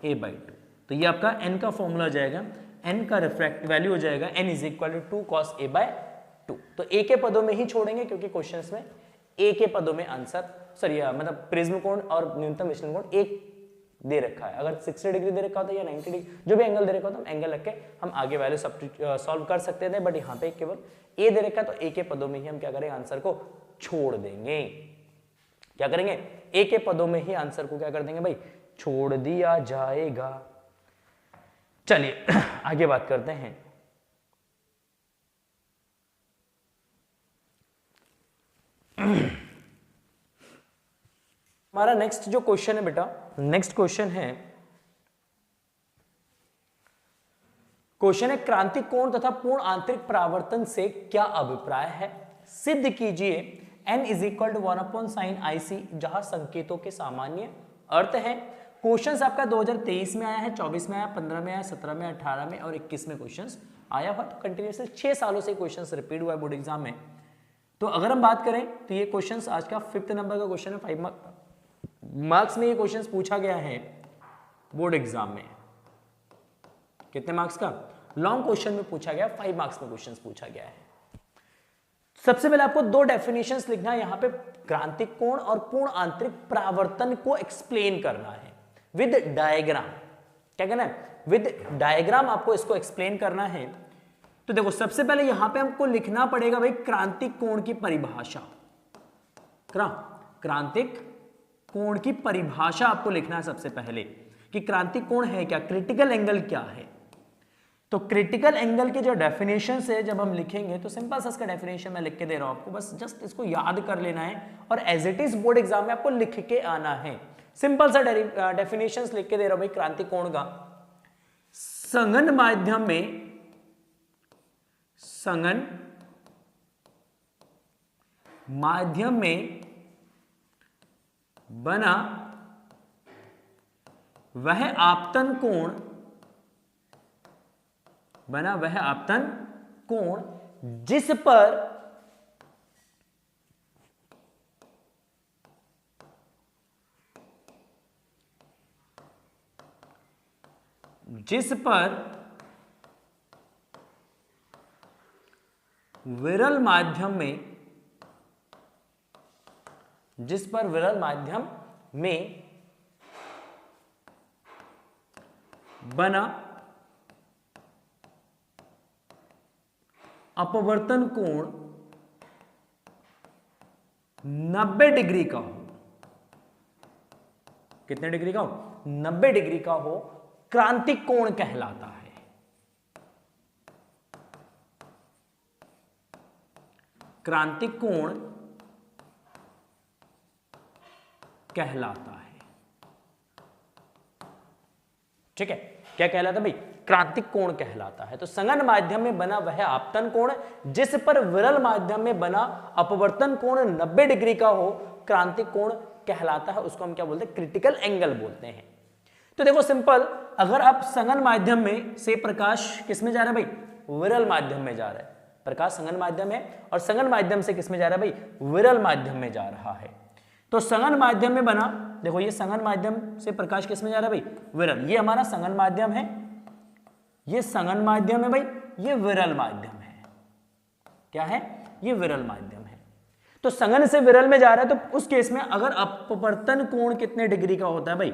S1: ए बाई 2। तो ये आपका n का फॉर्मूला हो जाएगा, n का रिफ्रैक्ट वैल्यू हो जाएगा n is equal to 2 cos a by 2। तो a के पदों में ही छोड़ेंगे क्योंकि क्वेश्चंस में a के पदों में आंसर सॉरी मतलब प्रिज्म कोण और न्यूनतम विचलन कोण एक दे रखा है। अगर 60 डिग्री दे रखा होता या 90 डिग्री जो भी एंगल दे रखा होता हम एंगल रख के हम आगे वैल्यू सॉल्व कर सकते थे, बट यहाँ पे केवल a दे रखा है तो a के पदों में ही हम क्या करेंगे? आंसर को छोड़ देंगे। क्या करेंगे? a के पदों में ही आंसर को क्या कर देंगे भाई? छोड़ दिया जाएगा। चलिए आगे बात करते हैं। हमारा नेक्स्ट जो क्वेश्चन है बेटा, नेक्स्ट क्वेश्चन है क्रांतिक कोण तथा पूर्ण आंतरिक परावर्तन से क्या अभिप्राय है? सिद्ध कीजिए n is equal to 1/sin IC जहां संकेतों के सामान्य अर्थ है। क्वेश्चंस आपका 2023 में आया है, 24 में आया, 15 में आया, 17 में, 18 में और 21 में क्वेश्चंस आया हुआ। तो कंटिन्यूसली 6 सालों से क्वेश्चंस रिपीट हुआ है बोर्ड एग्जाम में। तो अगर हम बात करें तो ये क्वेश्चंस आज का 5th नंबर का क्वेश्चन है। 5 मार्क्स में ये क्वेश्चंस पूछा गया है बोर्ड एग्जाम में। कितने मार्क्स का? लॉन्ग क्वेश्चन में पूछा गया, 5 मार्क्स में क्वेश्चन पूछा गया है। सबसे पहले आपको 2 डेफिनेशंस लिखना है यहां पे, क्रांतिक कोण और पूर्ण आंतरिक परावर्तन को एक्सप्लेन करना है विद डायग्राम। क्या कहना है? विद डायग्राम आपको इसको एक्सप्लेन करना है। तो देखो सबसे पहले यहां पे हमको लिखना पड़ेगा भाई क्रांतिक कोण की परिभाषा। क्रांतिक कोण की परिभाषा आपको लिखना है सबसे पहले कि क्रांतिक कोण है क्या, क्रिटिकल एंगल क्या है। तो क्रिटिकल एंगल के जो डेफिनेशन है जब हम लिखेंगे तो सिंपल सा इसका डेफिनेशन मैं लिख के दे रहा हूं आपको, बस जस्ट इसको याद कर लेना है और as it is board exam में आपको लिख के आना है। सिंपल सा डेफिनेशंस लिख के दे रहा हूं भाई क्रांतिक कोण का। संघन माध्यम में बना वह आपतन कोण जिस पर विरल माध्यम में बना अपवर्तन कोण 90 डिग्री का हो। कितने डिग्री का हो? 90 डिग्री का हो, क्रांतिक कोण कहलाता है। क्रांतिक कोण कहलाता है। ठीक है, क्या कहलाता है भाई? क्रांतिक कोण कहलाता है। तो संघन माध्यम में बना वह आपतन कोण जिस पर विरल माध्यम में बना अपवर्तन कोण 90 डिग्री का हो, क्रांतिक कोण कहलाता है। उसको हम क्या बोलते हैं? क्रिटिकल एंगल बोलते हैं। तो देखो सिंपल, अगर आप संघन माध्यम में से प्रकाश किस में जा रहा है भाई? विरल माध्यम में जा रहा है। प्रकाश संघन माध्यम है और संघन माध्यम से किस में जा रहा है भाई? विरल माध्यम में जा रहा है। तो संघन माध्यम में बना, देखो ये संघन माध्यम से प्रकाश किस में जा रहा है भाई? विरल। ये हमारा संघन माध्यम है, ये संघन माध्यम है भाई, ये विरल माध्यम है। क्या है? ये विरल माध्यम है। तो संघन से विरल में जा रहा है, तो उस केस में अगर अपवर्तन कोण कितने डिग्री का होता है भाई?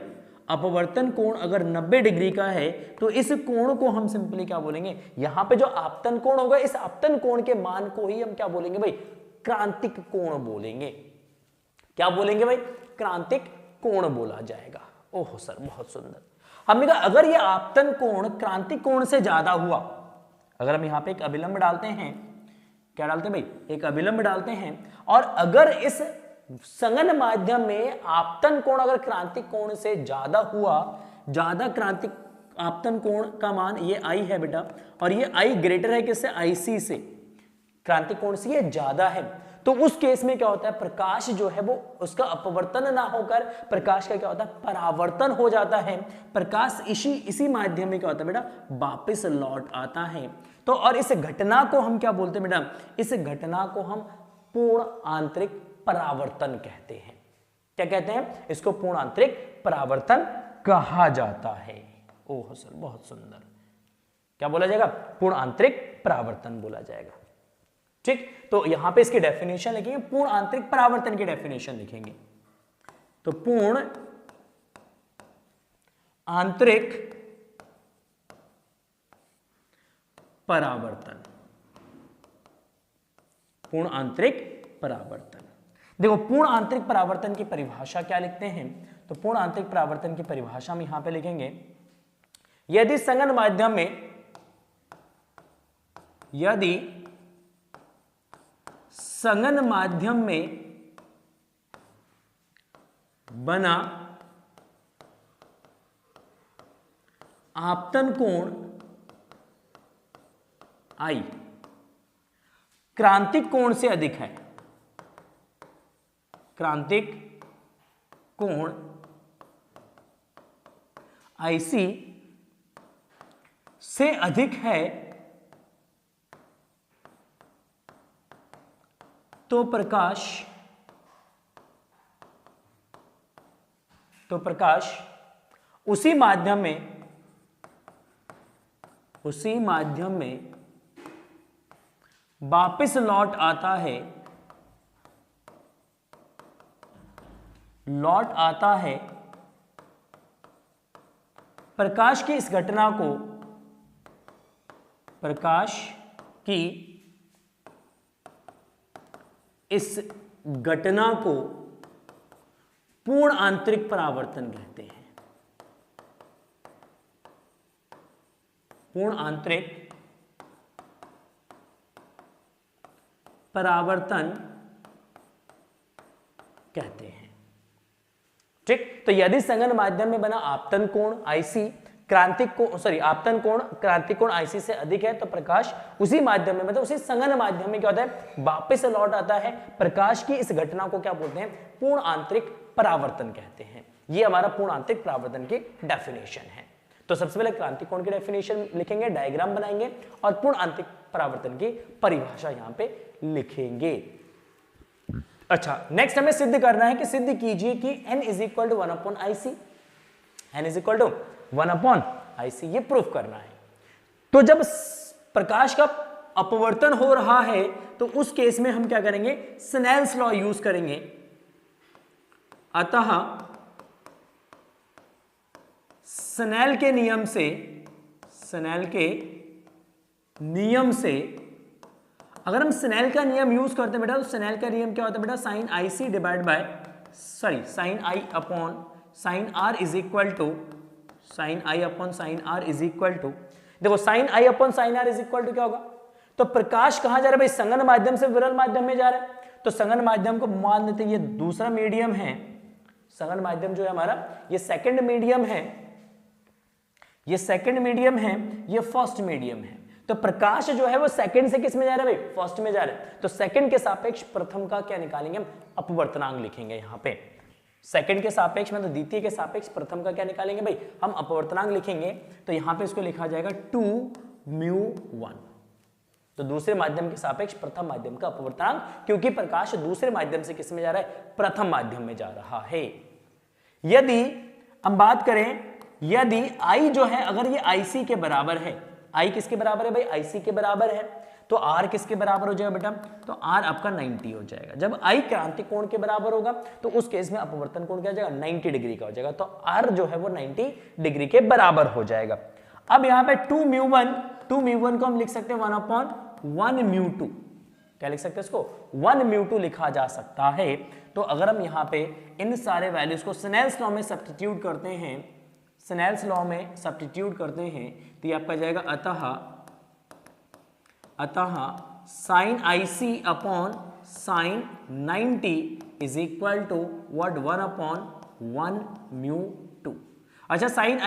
S1: अपवर्तन कोण अगर 90 डिग्री का है तो इस कोण को हम सिंपली क्या बोलेंगे? यहां पे जो आपतन कोण होगा, इस आपतन कोण के मान को ही हम क्या बोलेंगे भाई? क्रांतिक कोण बोलेंगे। क्या बोलेंगे भाई? क्रांतिक कोण बोला जाएगा। ओहो सर, बहुत सुंदर। हमने कहा अगर ये आपतन कोण क्रांतिक कोण से ज्यादा हुआ, अगर हम यहां पे एक अभिलंब डालते हैं, क्या डालते हैं भाई? एक अभिलंब डालते हैं, और अगर इस संघन माध्यम में आपतन कोण अगर क्रांतिक कोण से ज्यादा हुआ, ज्यादा क्रांतिक आपतन कोण का मान ये आई है बेटा, और ये आई ग्रेटर है किससे? IC से, क्रांतिक कोण से ये ज्यादा है, तो उस केस में क्या होता है? प्रकाश जो है वो उसका अपवर्तन ना होकर प्रकाश का क्या होता है? परावर्तन हो जाता है। प्रकाश इसी माध्यम में क्या होता है बेटा? वापस लौट आता है। तो और इस घटना को हम क्या बोलते हैं बेटा? इस घटना को हम पूर्ण आंतरिक परावर्तन कहते हैं। क्या कहते हैं? इसको पूर्ण आंतरिक परावर्तन कहा जाता है। ओह सर, बहुत सुंदर। क्या बोला जाएगा? पूर्ण आंतरिक परावर्तन बोला जाएगा। ठीक, तो यहां पे इसकी डेफिनेशन लिखेंगे, पूर्ण आंतरिक परावर्तन की डेफिनेशन लिखेंगे। तो पूर्ण आंतरिक परावर्तन, पूर्ण आंतरिक परावर्तन। देखो पूर्ण आंतरिक परावर्तन की परिभाषा क्या लिखते हैं? तो पूर्ण आंतरिक परावर्तन की परिभाषा हम यहां पे लिखेंगे, यदि संघन माध्यम में बना आपतन कोण I क्रांतिक कोण से अधिक है, क्रांतिक कोण IC से अधिक है, तो प्रकाश उसी माध्यम में उसी माध्यम में वापस लौट आता है, प्रकाश की इस घटना को, प्रकाश की इस घटना को पूर्ण आंतरिक परावर्तन कहते हैं। पूर्ण आंतरिक परावर्तन कहते हैं। ठीक, तो यदि संघन माध्यम में बना आपतन कोण आईसी आपतन कोण क्रांतिक कोण आईसी से अधिक है तो प्रकाश उसी माध्यम में, मतलब उसी संघन माध्यम में क्या होता है, वापस लौट आता है। प्रकाश की इस घटना को क्या बोलते हैं, पूर्ण आंतरिक परावर्तन कहते हैं। ये हमारा पूर्ण आंतरिक परावर्तन की डेफिनेशन है। तो सबसे पहले क्रांतिक कोण की डेफिनेशन लिखेंगे, डायग्राम बनाएंगे और पूर्ण आंतरिक परावर्तन की परिभाषा यहां पे लिखेंगे। अच्छा, नेक्स्ट हमें सिद्ध करना है कि सिद्ध कीजिए कि n is equal to 1/IC, n is equal to 1/IC, ये प्रूफ करना है। तो जब प्रकाश का अपवर्तन हो रहा है तो उस केस में हम क्या करेंगे, स्नेल्स लॉ यूज करेंगे। अतः स्नेल के नियम से अगर हम स्नेल का नियम यूज करते हैं बेटा, तो स्नेल का नियम क्या होता है बेटा, sine IC divide by sine I upon sine R is equal to sine I upon sine R is equal to, देखो sine I upon sine R is equal to क्या होगा, तो प्रकाश कहां जा रहा है भाई, संघन माध्यम से विरल माध्यम में जा रहा है। तो संघन माध्यम को मान लेते हैं ये दूसरा मीडियम है, संघन माध्यम जो है हमारा ये सेकंड मीडियम है, ये सेकंड मीडियम है, ये फर्स्ट मीडियम है। तो प्रकाश जो है वो सेकंड से किस में जा रहा है भाई, फर्स्ट में जा रहा है। तो सेकंड के सापेक्ष प्रथम का क्या निकालेंगे हम, अपवर्तनांक लिखेंगे यहाँ पे। सेकंड के सापेक्ष मतलब द्वितीय के सापेक्ष प्रथम का क्या निकालेंगे भाई, हम अपवर्तनांक लिखेंगे। तो यहाँ पे इसको लिखा जाएगा 2μ1। तो दूसरे माध्यम के सापेक्ष प्रथम माध्यम का अपवर्तनांक, क्योंकि प्रकाश दूसरे माध्यम से किस में जा रहा है, प्रथम माध्यम में जा रहा है। यदि हम बात करें, यदि I जो है अगर ये IC के बराबर है, I किसके बराबर है भाई, IC के बराबर है, तो R किसके बराबर हो जाएगा बेटा, तो R आपका 90 हो जाएगा। जब I क्रांतिक कोण के बराबर होगा तो उस केस में अपवर्तन कोण क्या हो जाएगा, 90 डिग्री का हो जाएगा। तो R जो है वो 90 डिग्री के बराबर हो जाएगा। अब यहाँ पे 2μ1 को हम लिख सकते हैं 1/1μ2, क्या लिख सकते हैं इसको, 1μ2 लिखा जा सकता है। तो अगर हम यहाँ पे इन सारे वैल्यूज को स्नेल्स लॉ में सब्स्टिट्यूट करते हैं, स्नेल्स लॉ में सब्स्टिट्यूट करते हैं तो ये आपका जाएगा अतः sine IC upon sine 90 is equal to what, 1/1μ2। अच्छा, sine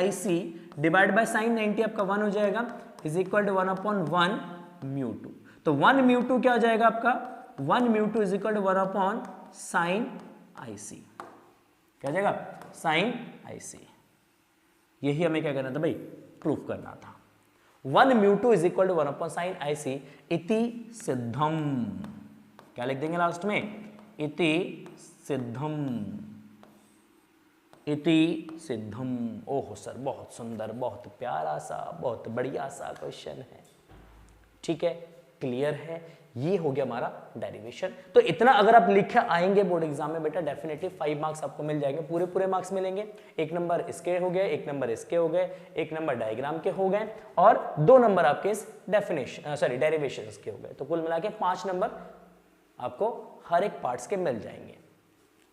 S1: IC divide by sine 90 आपका 1 हो जाएगा, इज इक्वल टू 1/1μ2। तो 1μ2 क्या हो जाएगा आपका, 1μ2 इज इक्वल टू 1/साइन IC, क्या हो जाएगा, साइन IC। यही हमें क्या करना था भाई, प्रूफ करना था। 1μ2 इज इक्वल टू 1/साइन IC इति सिद्धम, क्या लिख देंगे लास्ट में, इति सिद्धम। ओहो सर, बहुत सुंदर, बहुत प्यारा सा, बहुत बढ़िया सा क्वेश्चन है। ठीक है, क्लियर है, ये हो गया हमारा डेरिवेशन। तो इतना अगर आप लिख आएंगे बोर्ड एग्जाम में बेटा, डेफिनेटली 5 मार्क्स आपको मिल जाएंगे, पूरे मार्क्स मिलेंगे। 1 नंबर इसके हो गए, 1 नंबर इसके हो गए, 1 नंबर डायग्राम के हो गए और 2 नंबर आपके इस डेरिवेशन के हो गए। तो कुल मिला के 5 नंबर आपको हर एक पार्ट्स के मिल जाएंगे।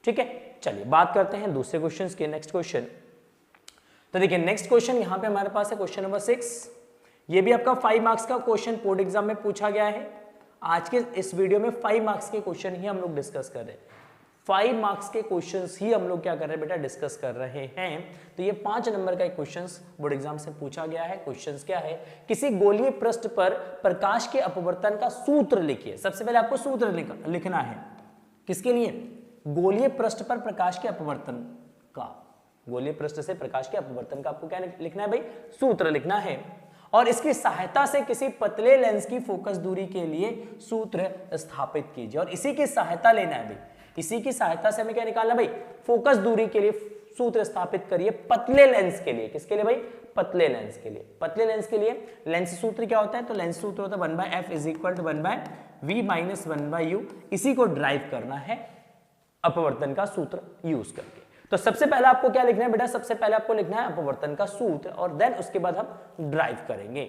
S1: ठीक है, चलिए बात करते हैं दूसरे क्वेश्चन के। नेक्स्ट क्वेश्चन, तो देखिए नेक्स्ट क्वेश्चन यहाँ पे हमारे पास है क्वेश्चन नंबर 6। ये भी आपका 5 मार्क्स का क्वेश्चन बोर्ड एग्जाम में पूछा गया है। आज के इस वीडियो में 5 मार्क्स के क्वेश्चन ही हम लोग डिस्कस कर रहे हैं। 5 मार्क्स के क्वेश्चंस ही हम लोग क्या कर रहे हैं बेटा, डिस्कस कर रहे हैं। तो ये 5 नंबर का एक क्वेश्चंस बोर्ड एग्जाम से पूछा गया है। क्वेश्चंस क्या है, किसी गोलीय पृष्ठ पर प्रकाश के अपवर्तन का सूत्र लिखिए। सबसे पहले आपको सूत्र लिखना है, किसके लिए, गोलीय पृष्ठ पर प्रकाश के अपवर्तन का, गोलीय पृष्ठ से प्रकाश के अपवर्तन का आपको क्या लिखना है भाई, सूत्र लिखना है। और इसकी सहायता से किसी पतले लेंस की फोकस दूरी के लिए सूत्र स्थापित कीजिए। और इसी की सहायता लेना है भाई, इसी की सहायता से हमें क्या निकालना है भाई, फोकस दूरी के लिए सूत्र स्थापित करिए पतले लेंस के लिए। किसके लिए भाई? पतले लेंस के लिए। पतले लेंस के लिए लेंस सूत्र क्या होता है? तो लेंस सूत्र होता है 1/f is equal to 1/v minus 1/u। इसी को ड्राइव करना है अपवर्तन का सूत्र यूज करके। तो सबसे पहले आपको क्या लिखना है बेटा? सबसे पहले आपको लिखना है अपवर्तन का सूत्र और देन उसके बाद हम ड्राइव करेंगे।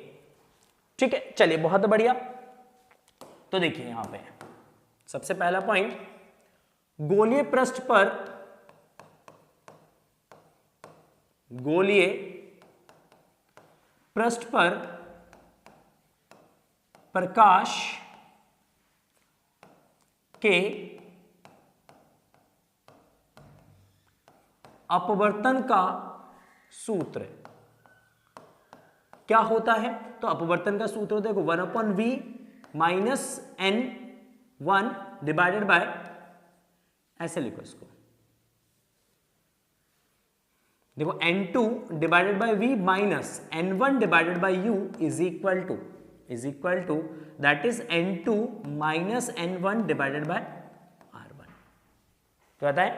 S1: ठीक है, चलिए बहुत बढ़िया। तो देखिए यहां पे सबसे पहला पॉइंट, गोलीय पृष्ठ पर प्रकाश के अपवर्तन का सूत्र क्या होता है? तो अपवर्तन का सूत्र होता है 1/v minus n1 divided bye, ऐसे लिखो इसको, देखो n2 divided by v minus n1 divided by u is equal to that is n2 minus n1 divided by r1। तो आता है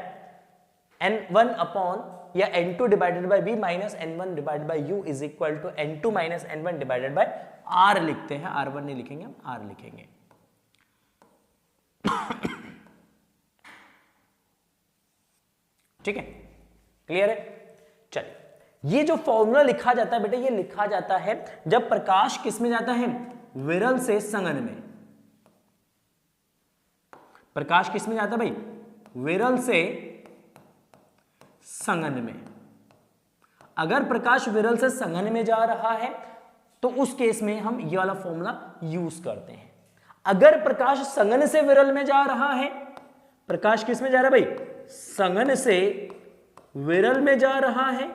S1: n1 अपॉन या n2 divided by v minus n1 divided by u is equal to n2 minus n1 divided by r लिखते हैं, r1 नहीं लिखेंगे, हम r लिखेंगे। ठीक है, क्लियर है? चलिए, ये जो फॉर्मूला लिखा जाता है बेटा, ये लिखा जाता है जब प्रकाश किस में जाता है? विरल से संघन में। प्रकाश किस में जाता है भाई? विरल से संघन में। अगर प्रकाश विरल से संघन में जा रहा है तो उस केस में हम ये वाला फॉर्मूला यूज करते हैं। अगर प्रकाश संघन से विरल में जा रहा है, प्रकाश किस में जा रहा है भाई? संघन से विरल में जा रहा है,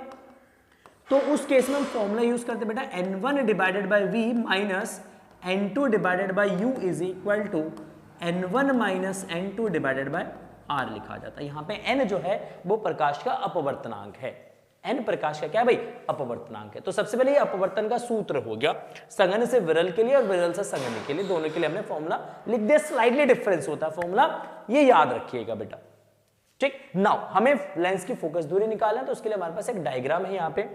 S1: तो उस केस में हम फॉर्मूला यूज करते हैं बेटा n1 divided by v minus n2 divided by u is equal to n1 minus n2 divided by r लिखा जाता है। यहां पे n जो है वो प्रकाश का अपवर्तनांक है। n प्रकाश का क्या है भाई? अपवर्तनांक है। तो सबसे पहले ये अपवर्तन का सूत्र हो गया संघन से विरल के लिए और विरल से संघन के लिए, दोनों के लिए हमने फॉर्मूला लिख दिया। स्लाइटली डिफरेंस होता है फॉर्मूला, ये याद रखिएगा बेटा। ठीक, नाउ हमें लेंस की फोकस दूरी निकालना है, तो उसके लिए हमारे पास एक डायग्राम है यहाँ पे।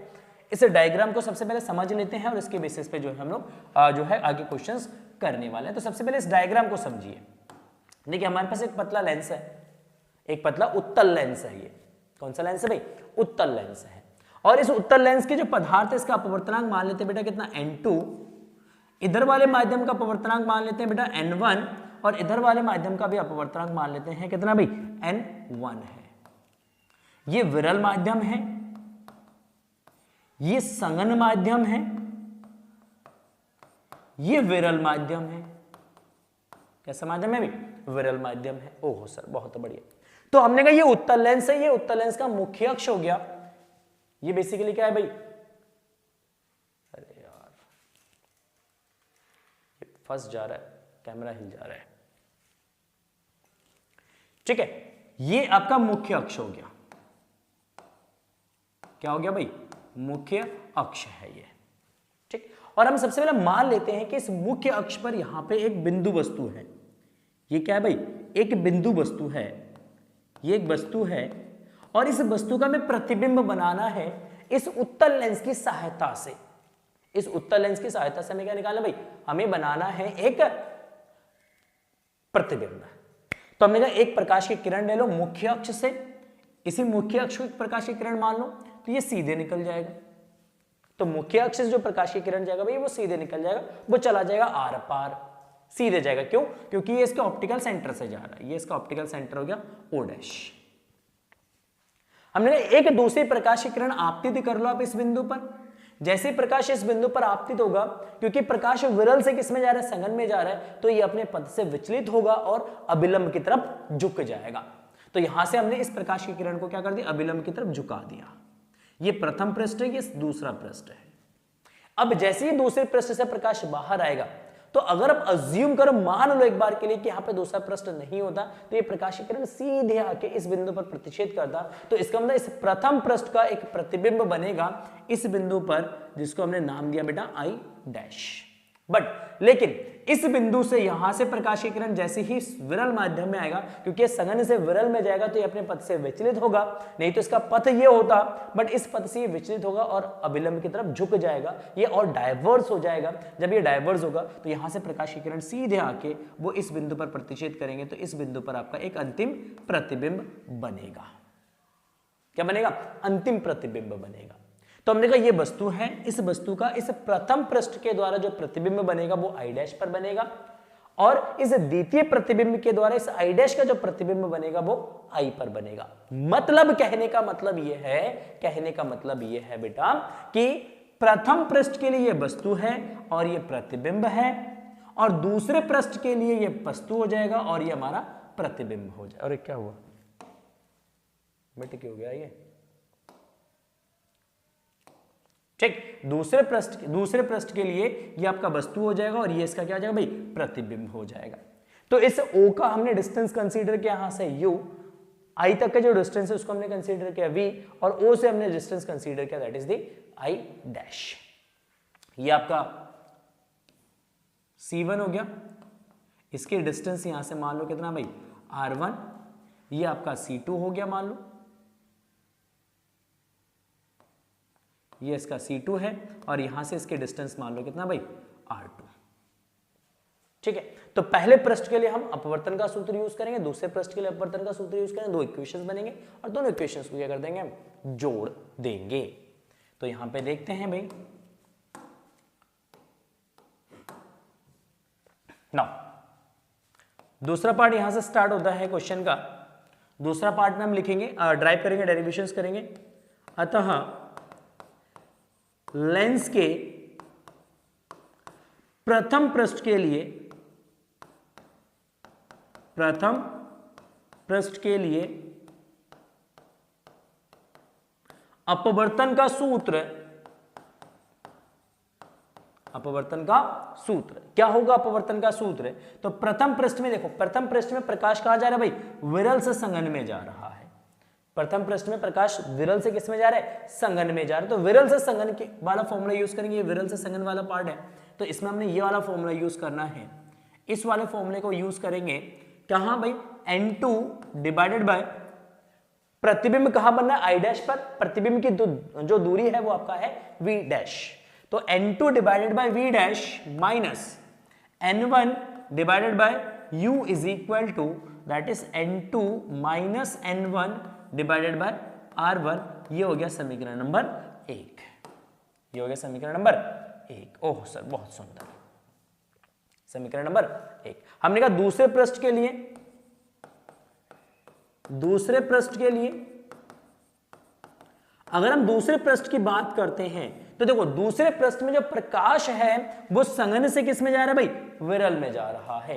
S1: इस डायग्राम को सबसे पहले समझ लेते हैं और इसके बेसिस पे जो है हम लोग जो है आगे क्वेश्चंस करने वाले हैं। तो सबसे पहले इस डायग्राम को समझिए। देखिए हमारे पास एक पतला लेंस है, एक पतला उत्तल लेंस है। ये कौन सा लेंस है भाई? उत्तल लेंस है। और इस उत्तल लेंस के जो पदार्थ है इसका अपवर्तनांक मान लेते हैं बेटा कितना? n2। इधर वाले माध्यम का अपवर्तनांक मान लेते हैं बेटा n1 और इधर वाले माध्यम का भी अपवर्तनांक मान लेते हैं कितना भाई? n1 है। ये विरल माध्यम है, ये संघन माध्यम है, ये विरल माध्यम है। कैसा माध्यम है भाई? विरल माध्यम है। ओहो सर बहुत बढ़िया। तो हमने कहा ये उत्तल लेंस है, ये उत्तल लेंस का मुख्य अक्ष हो गया। ये बेसिकली क्या है भाई? अरे यार ये फंस जा रहा है, कैमरा हिल जा रहा है। ठीक है, ये आपका मुख्य अक्ष हो गया। क्या हो गया भाई? मुख्य अक्ष है ये। ठीक, और हम सबसे पहले मान लेते हैं कि इस मुख्य अक्ष पर यहां पे एक बिंदु वस्तु है। ये क्या है भाई? एक बिंदु वस्तु है, ये एक वस्तु है और इस वस्तु का हमें प्रतिबिंब बनाना है इस उत्तल लेंस की सहायता से। इस उत्तल लेंस की सहायता से हमें क्या निकालना भाई? हमें बनाना है एक प्रतिबिंब। तो हमने कहा एक प्रकाश की किरण ले लो मुख्य अक्ष से, इसी मुख्य अक्ष को एक प्रकाश की किरण मान लो, तो ये सीधे निकल जाएगा। तो मुख्य अक्ष से जो प्रकाश की किरण जाएगा भाई वो सीधे निकल जाएगा, वो चला जाएगा आर पार, सीधे जाएगा। क्यों? क्योंकि ये इसके ऑप्टिकल सेंटर से जा रहा है। ये इसका ऑप्टिकल सेंटर हो गया O'। हमने एक दूसरी प्रकाश की किरण आपतित कर लो आप इस बिंदु पर। जैसे प्रकाश इस बिंदु पर आपतित होगा, क्योंकि प्रकाश विरल से किसमें जा रहा है? संघन में जा रहा है, तो ये अपने पथ से विचलित होगा और अभिलंब की तरफ झुक जाएगा। तो यहां से हमने इस प्रकाश की किरण को क्या कर दिया? अभिलंब की तरफ झुका दिया। ये प्रथम पृष्ठ है, ये दूसरा पृष्ठ है। अब जैसे ही दूसरे पृष्ठ से प्रकाश बाहर आएगा, तो अगर आप अज्यूम करो, मान लो एक बार के लिए कि यहां पे दूसरा पृष्ठ नहीं होता, तो ये प्रकाश की किरण सीधे आके इस बिंदु पर प्रतिच्छेद करता, तो इसका मतलब इस प्रथम पृष्ठ का एक प्रतिबिंब बनेगा इस बिंदु पर, जिसको हमने नाम दिया बेटा I'। बट लेकिन इस बिंदु से यहां से प्रकाश की किरण जैसे ही विरल माध्यम में आएगा, क्योंकि ये संघन से विरल में जाएगा तो ये अपने पथ से विचलित होगा, नहीं तो इसका पथ ये होता, बट इस पथ से ये विचलित होगा और अभिलंब की तरफ झुक जाएगा, ये और डाइवर्स हो जाएगा। जब ये डाइवर्स होगा तो यहां से प्रकाश की किरण सीधे आके वो इस बिंदु पर प्रतिच्छेद करेंगे, तो इस बिंदु पर आपका एक अंतिम प्रतिबिंब बनेगा। क्या बनेगा? अंतिम प्रतिबिंब बनेगा। तो हमने कहा ये वस्तु है, इस वस्तु का इस प्रथम पृष्ठ के द्वारा जो प्रतिबिंब बनेगा वो आई डैश पर बनेगा, और इस द्वितीय प्रतिबिंब के द्वारा इस आई डैश का जो प्रतिबिंब बनेगा वो आई पर बनेगा। मतलब कहने का मतलब ये है बेटा कि प्रथम पृष्ठ के लिए ये वस्तु है और ये प्रतिबिंब है, और दूसरे पृष्ठ के लिए ये वस्तु हो जाएगा और ये हमारा प्रतिबिंब हो जाएगा। अरे क्या हुआ बेटे, क्या हो गया ये? ठीक, दूसरे पृष्ठ के लिए ये आपका वस्तु हो जाएगा और ये इसका क्या हो जाएगा भाई? प्रतिबिंब हो जाएगा। तो इस O का हमने डिस्टेंस कंसीडर किया, यहां से U, I तक का जो डिस्टेंस है उसको हमने कंसीडर किया V, और O से हमने डिस्टेंस कंसीडर किया, that is the I dash. ये आपका C1 हो गया, इसकी डिस्टेंस यहां से मान लो कितना भाई? R1। ये आपका C2 हो गया, मान लो ये इसका C2 है, और यहां से इसके डिस्टेंस मान लो कितना भाई? R2। ठीक है, तो पहले पृष्ठ के लिए हम अपवर्तन का सूत्र यूज करेंगे, दूसरे पृष्ठ के लिए अपवर्तन का सूत्र यूज करेंगे, दो इक्वेशंस बनेंगे और दोनों इक्वेशंस को क्या कर देंगे? हम जोड़ देंगे। तो यहां पे देखते हैं भाई, नाउ दूसरा पार्ट यहां से स्टार्ट होता है क्वेश्चन का। दूसरा पार्ट में हम लिखेंगे, ड्राइव करेंगे, डेरिवेशंस करेंगे। अतः लेंस के प्रथम पृष्ठ के लिए अपवर्तन का सूत्र क्या होगा? अपवर्तन का सूत्र, तो प्रथम पृष्ठ में देखो, प्रथम पृष्ठ में प्रकाश कहां जा रहा है भाई? विरल से संघन में जा रहा है। प्रथम पृष्ठ में प्रकाश विरल से किस में जा रहा है? संघन में जा रहा है। तो विरल से संघन के वाला फॉर्मूला यूज करेंगे, ये विरल से संघन वाला पार्ट है, तो इसमें हमने ये वाला फॉर्मूला यूज करना है। इस वाले फॉर्मूले को यूज करेंगे कहां भाई? N2 डिवाइडेड बाय प्रतिबिंब कहां बनना है? आई डैश पर। प्रतिबिंब की जो दूरी है वो आपका है V डैश। तो N2 divided by V dash minus N1 divided by U is equal to, that is N2 minus N1 divided by R1। ये हो गया समीकरण नंबर 1। ये हो गया समीकरण नंबर 1। ओह सर, बहुत सुंदर। समीकरण नंबर 1। हमने कहा दूसरे पृष्ठ के लिए अगर हम दूसरे पृष्ठ की बात करते हैं तो देखो, दूसरे पृष्ठ में जो प्रकाश है वो संघन से किस में जा रहा है भाई? विरल में जा रहा है।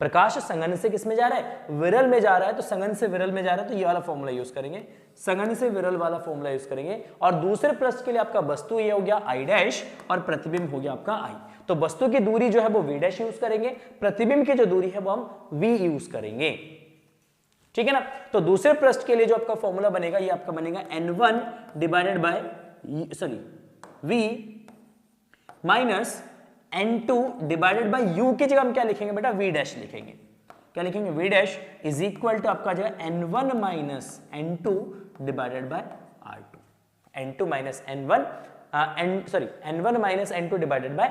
S1: प्रकाश संघन से किस में जा रहा है? विरल में जा रहा है। तो संघन से विरल में जा रहा है, तो ये वाला फॉर्मूला यूज करेंगे, संघन से विरल वाला फॉर्मूला यूज करेंगे। और दूसरे पृष्ठ के लिए आपका वस्तु ये हो गया आई डैश और प्रतिबिंब हो गया आपका आई। तो वस्तु की दूरी जो है वो V डैश यूज करेंगे, प्रतिबिंब की जो दूरी है वो हम V यूज करेंगे। ठीक है ना? तो दूसरे पृष्ठ के लिए जो आपका फॉर्मूला बनेगा, ये आपका बनेगा N1 divided by V minus N2 divided by U की जगह हम क्या लिखेंगे बेटा? V डैश लिखेंगे। क्या लिखेंगे? V dash is equal to आपका जो है N1 minus N2 divided by R2। N2 minus N1 N1 minus N2 divided by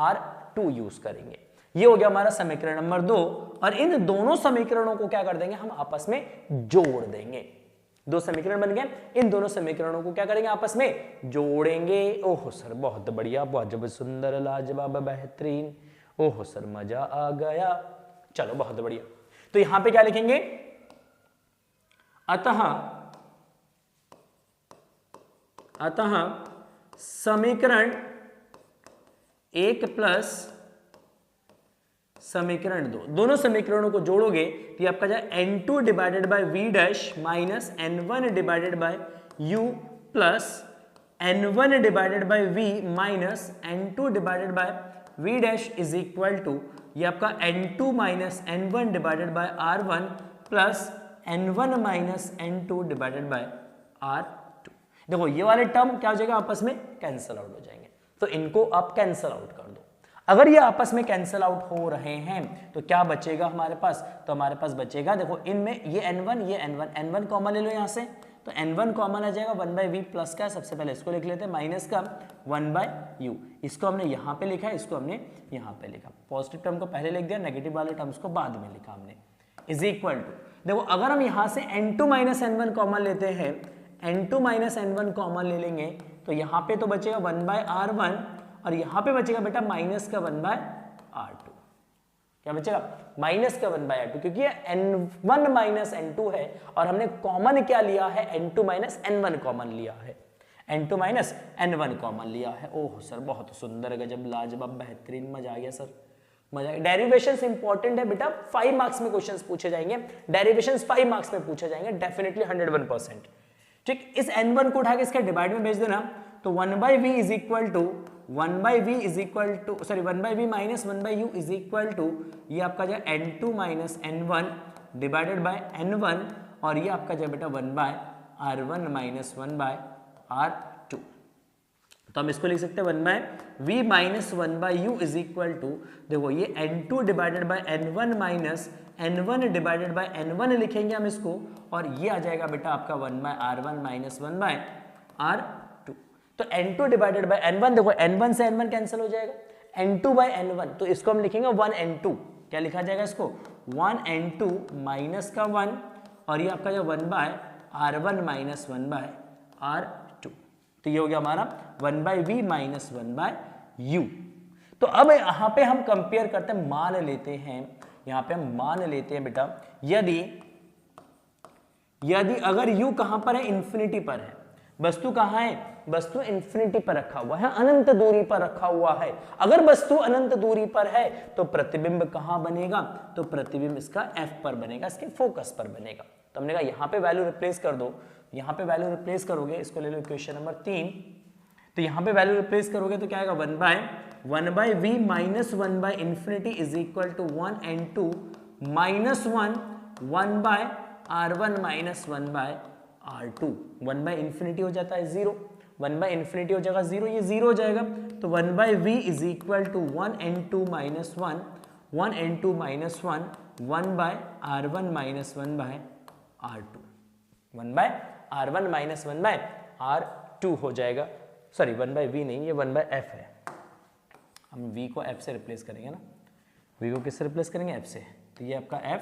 S1: R2 use करेंगे। ये हो गया हमारा समीकरण नंबर 2। और इन दोनों समीकरणों को क्या कर देंगे? हम आपस में जोड़ देंगे। दो समीकरण बन गए, इन दोनों समीकरणों को क्या करेंगे? आपस में जोड़ेंगे। ओहो सर, बहुत बढ़िया, बहुत जब सुंदर, लाजवाब, बेहतरीन। ओहो सर, मजा आ गया। चलो, बहुत बढ़िया। तो यहां पे क्या लिखेंगे? अतः समीकरण 1 प्लस समीकरण 2, दोनों समीकरणों को जोड़ोगे तो ये आपका जाए N2 divided by V dash minus N1 divided by U plus N1 divided by V minus N2 divided by V dash is equal to ये आपका N2 minus N1 divided by R1 plus N1 minus N2 divided by R2। देखो, ये वाले term क्या हो जाएगा? आपस में कैंसल आउट हो जाएंगे, तो इनको आप कैंसल आउट कर दो। अगर ये आपस में कैंसिल आउट हो रहे हैं तो क्या बचेगा हमारे पास, तो हमारे पास बचेगा देखो इनमें ये n1 ये n1 कॉमन ले लो यहां से, तो n1 कॉमन आ जाएगा 1/v प्लस का, सबसे पहले इसको लिख लेते हैं माइनस का 1/u, इसको हमने यहाँ पे लिखा, इसको हमने यहाँ पे लिखा, पॉजिटिव टर्म को पहले लिख दिया, नेगेटिव वाले टर्म्स को बाद में लिखा हमने, इज इक्वल टू, देखो अगर हम यहाँ से n2 माइनस n1 कॉमन लेते हैं, n2 माइनस n1 कॉमन ले लेंगे तो यहाँ पे तो बचेगा 1/r1 और यहाँ पे बचेगा बेटा माइनस का 1/r2, क्या बचेगा माइनस का 1/r2, क्योंकि ये n1 माइनस n2 है और हमने कॉमन क्या लिया है, n2 माइनस n1 कॉमन लिया है, n2 माइनस n1 कॉमन लिया है। ओह सर बहुत सुंदर, गजब, लाजवाब, बेहतरीन, मजा आ गया सर, मजा आ गया। डेरिवेशंस इंपॉर्टेंट है बेटा, 5 मार्क्स में क्वेश्चंस पूछे जाएंगे, डेरिवेशंस 5 मार्क्स में पूछे जाएंगे डेफिनेटली 101%। ठीक, इस n1 को उठा के इसके डिवाइड में भेज देना, तो 1/v is equal to 1/v minus 1/u is equal to, ये आपका जो n2 minus n1 divided by n1 और ये आपका जो बेटा 1/r1 माइनस 1/r2, तो हम इसको लिख सकते हैं 1/v minus 1/u is equal to, देखो ये n2 divided by n1 minus n1 divided by n1 लिखेंगे हम इसको, और ये आ जाएगा बेटा आपका 1/r1 माइनस 1/r2, तो n2 डिवाइडेड बाय n1, देखो n1 से n1 कैंसिल हो जाएगा, n2 बाय n1, तो इसको हम लिखेंगे 1n2, क्या लिखा जाएगा इसको 1n2 माइनस का 1 और ये आपका जो 1/r1 माइनस 1/r2, तो ये हो गया हमारा 1/v माइनस 1/u। तो अब यहाँ पे हम कंपेयर करते हैं, मान लेते हैं, यहाँ पे हम मान लेते हैं बेटा, यदि अगर u कहां पर है, इंफिनिटी पर है, वस्तु कहां है, वस्तु इंफिनिटी पर रखा हुआ है, अनंत दूरी पर रखा हुआ है, अगर वस्तु अनंत दूरी पर है तो प्रतिबिंब कहां बनेगा, तो प्रतिबिंब इसका f पर बनेगा, इसके फोकस पर बनेगा। तो हमने कहा यहाँ पे वैल्यू रिप्लेस कर दो, यहाँ पे वैल्यू रिप्लेस करोगे, इसको ले लो इक्वेशन नंबर 3, तो यहाँ पे वैल्यू रिप्लेस करोगे तो क्या आएगा 1/v minus one by infinity is equal to 1n2 minus 1/r1 minus 1/r2, one by infinity हो जाता है 0, 1/इंफिनिटी हो जाएगा 0, ये 0 हो जाएगा, तो 1/v is equal to 1n2 minus 1n2 minus 1/r1 minus 1/r2, 1/r1 minus 1/r2 हो जाएगा, सॉरी 1/v नहीं, ये 1/f है, हम v को f से रिप्लेस करेंगे ना, v को किससे रिप्लेस करेंगे, f से, तो ये आपका f,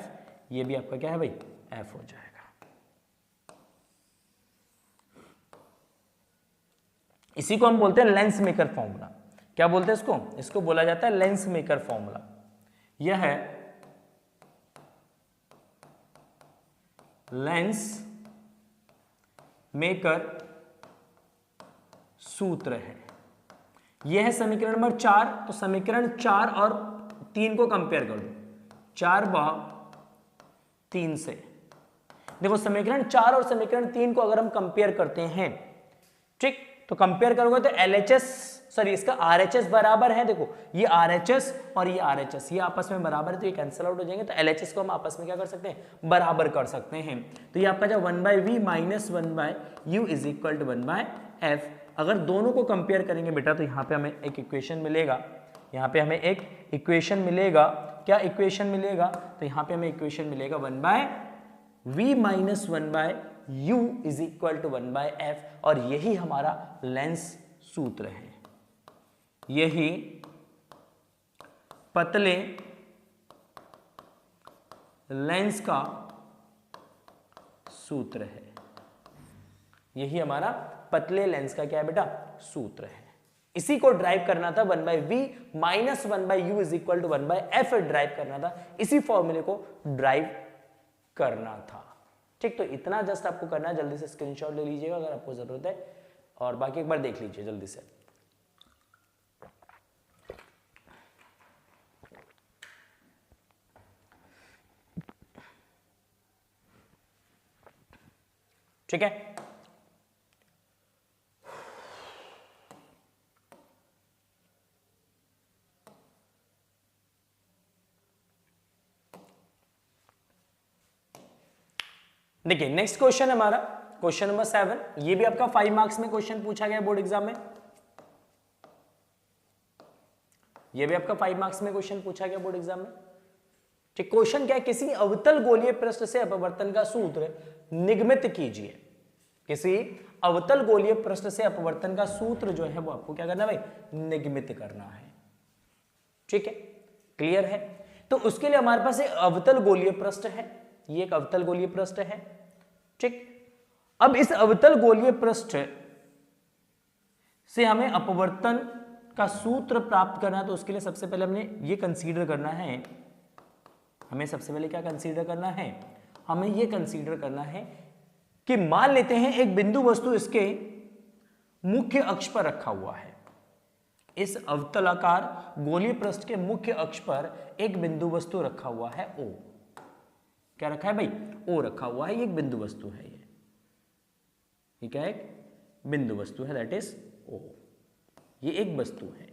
S1: ये भी आपका क्या है भाई f हो जाएगा। इसी को हम बोलते हैं लेंस मेकर फॉर्मूला, क्या बोलते हैं इसको, इसको बोला जाता है लेंस मेकर फॉर्मूला। यह है लेंस मेकर सूत्र है, यह है समीकरण नंबर 4, तो समीकरण 4 और 3 को कंपेयर कर दो, 4/3 से, देखो समीकरण 4 और समीकरण 3 को अगर हम कंपेयर करते हैं, ठीक, तो कंपेयर करोगे तो LHS, सॉरी इसका RHS बराबर है, देखो ये RHS और ये RHS ये आपस में बराबर है, तो ये कैंसिल आउट हो जाएंगे, तो LHS को हम आपस में क्या कर सकते हैं, बराबर कर सकते हैं, तो ये आपका जो 1/v minus 1/u is equal to 1/f, अगर दोनों को कंपेयर करेंगे बेटा तो यहाँ पे हमें एक इक्वेशन मिलेगा, यहाँ पे हमें एक इक्वेशन मिलेगा, क्या इक्वेशन मिलेगा, तो यहाँ पे हमें इक्वेशन मिलेगा 1/v minus 1/u is equal to 1/f, और यही हमारा लेंस सूत्र है, यही पतले लेंस का सूत्र है, यही हमारा पतले लेंस का क्या है बेटा सूत्र है। इसी को ड्राइव करना था, 1/v minus 1/u is equal to 1/f derive करना था, इसी फॉर्मूले को ड्राइव करना था, ठीक। तो इतना जस्ट आपको करना है, जल्दी से स्क्रीनशॉट ले लीजिएगा अगर आपको जरूरत है, और बाकी एक बार देख लीजिए जल्दी से। ठीक है, देखिए नेक्स्ट क्वेश्चन हमारा क्वेश्चन नंबर 7, ये भी आपका 5 मार्क्स में क्वेश्चन पूछा गया बोर्ड एग्जाम में। ये भी आपका 5 मार्क्स में क्वेश्चन पूछा गया बोर्ड एग्जाम में। ठीक, क्वेश्चन क्या है, किसी अवतल गोलीय पृष्ठ से अपवर्तन का सूत्र निगमित कीजिए। किसी अवतल गोलीय पृष्ठ से अपवर्तन का सूत्र जो है वो आपको क्या करना है भाई, निगमित करना है। ठीक है, क्लियर है। तो उसके लिए हमारे पास एक अवतल गोलीय पृष्ठ है, ये एक अवतल गोलीय पृष्ठ है। ठीक, अब इस अवतल गोलीय पृष्ठ से हमें अपवर्तन का सूत्र प्राप्त करना है। तो उसके लिए सबसे पहले हमने ये कंसीडर करना है, हमें सबसे पहले क्या कंसीडर करना है, हमें ये कंसीडर करना है कि मान लेते हैं एक बिंदु वस्तु इसके मुख्य अक्ष पर रखा हुआ है। इस अवतलाकार गोलीय पृष्ठ के मुख्य अक्ष पर एक बिंदु वस्तु रखा हुआ है O। क्या रखा है भाई, O रखा हुआ है, ये एक बिंदु वस्तु है। ये क्या है, एक बिंदु वस्तु है, दैट इज O। ये एक वस्तु है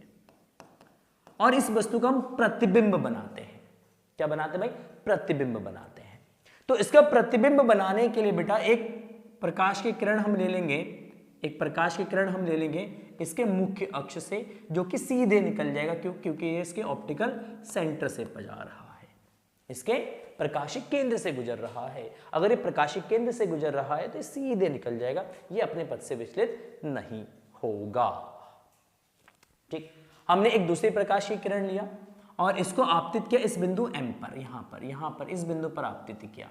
S1: और इस वस्तु का हम प्रतिबिंब बनाते हैं। क्या बनाते हैं भाई, प्रतिबिंब बनाते हैं। तो इसका प्रतिबिंब बनाने के लिए बेटा एक प्रकाश की किरण हम ले लेंगे, एक प्रकाश की किरण हम ले लेंगे इसके मुख्य अक्ष से, जो कि सीधे निकल जाएगा, क्योंकि ये इसके ऑप्टिकल सेंटर से जा रहा है, इसके प्रकाशिक केंद्र से गुजर रहा है। अगर ये प्रकाशिक केंद्र से गुजर रहा है तो ये सीधे निकल जाएगा, ये अपने पथ से विचलित नहीं होगा। ठीक, हमने एक दूसरी प्रकाश की किरण लिया और इसको आपतित किया इस बिंदु M पर, यहां पर इस बिंदु पर आपतित किया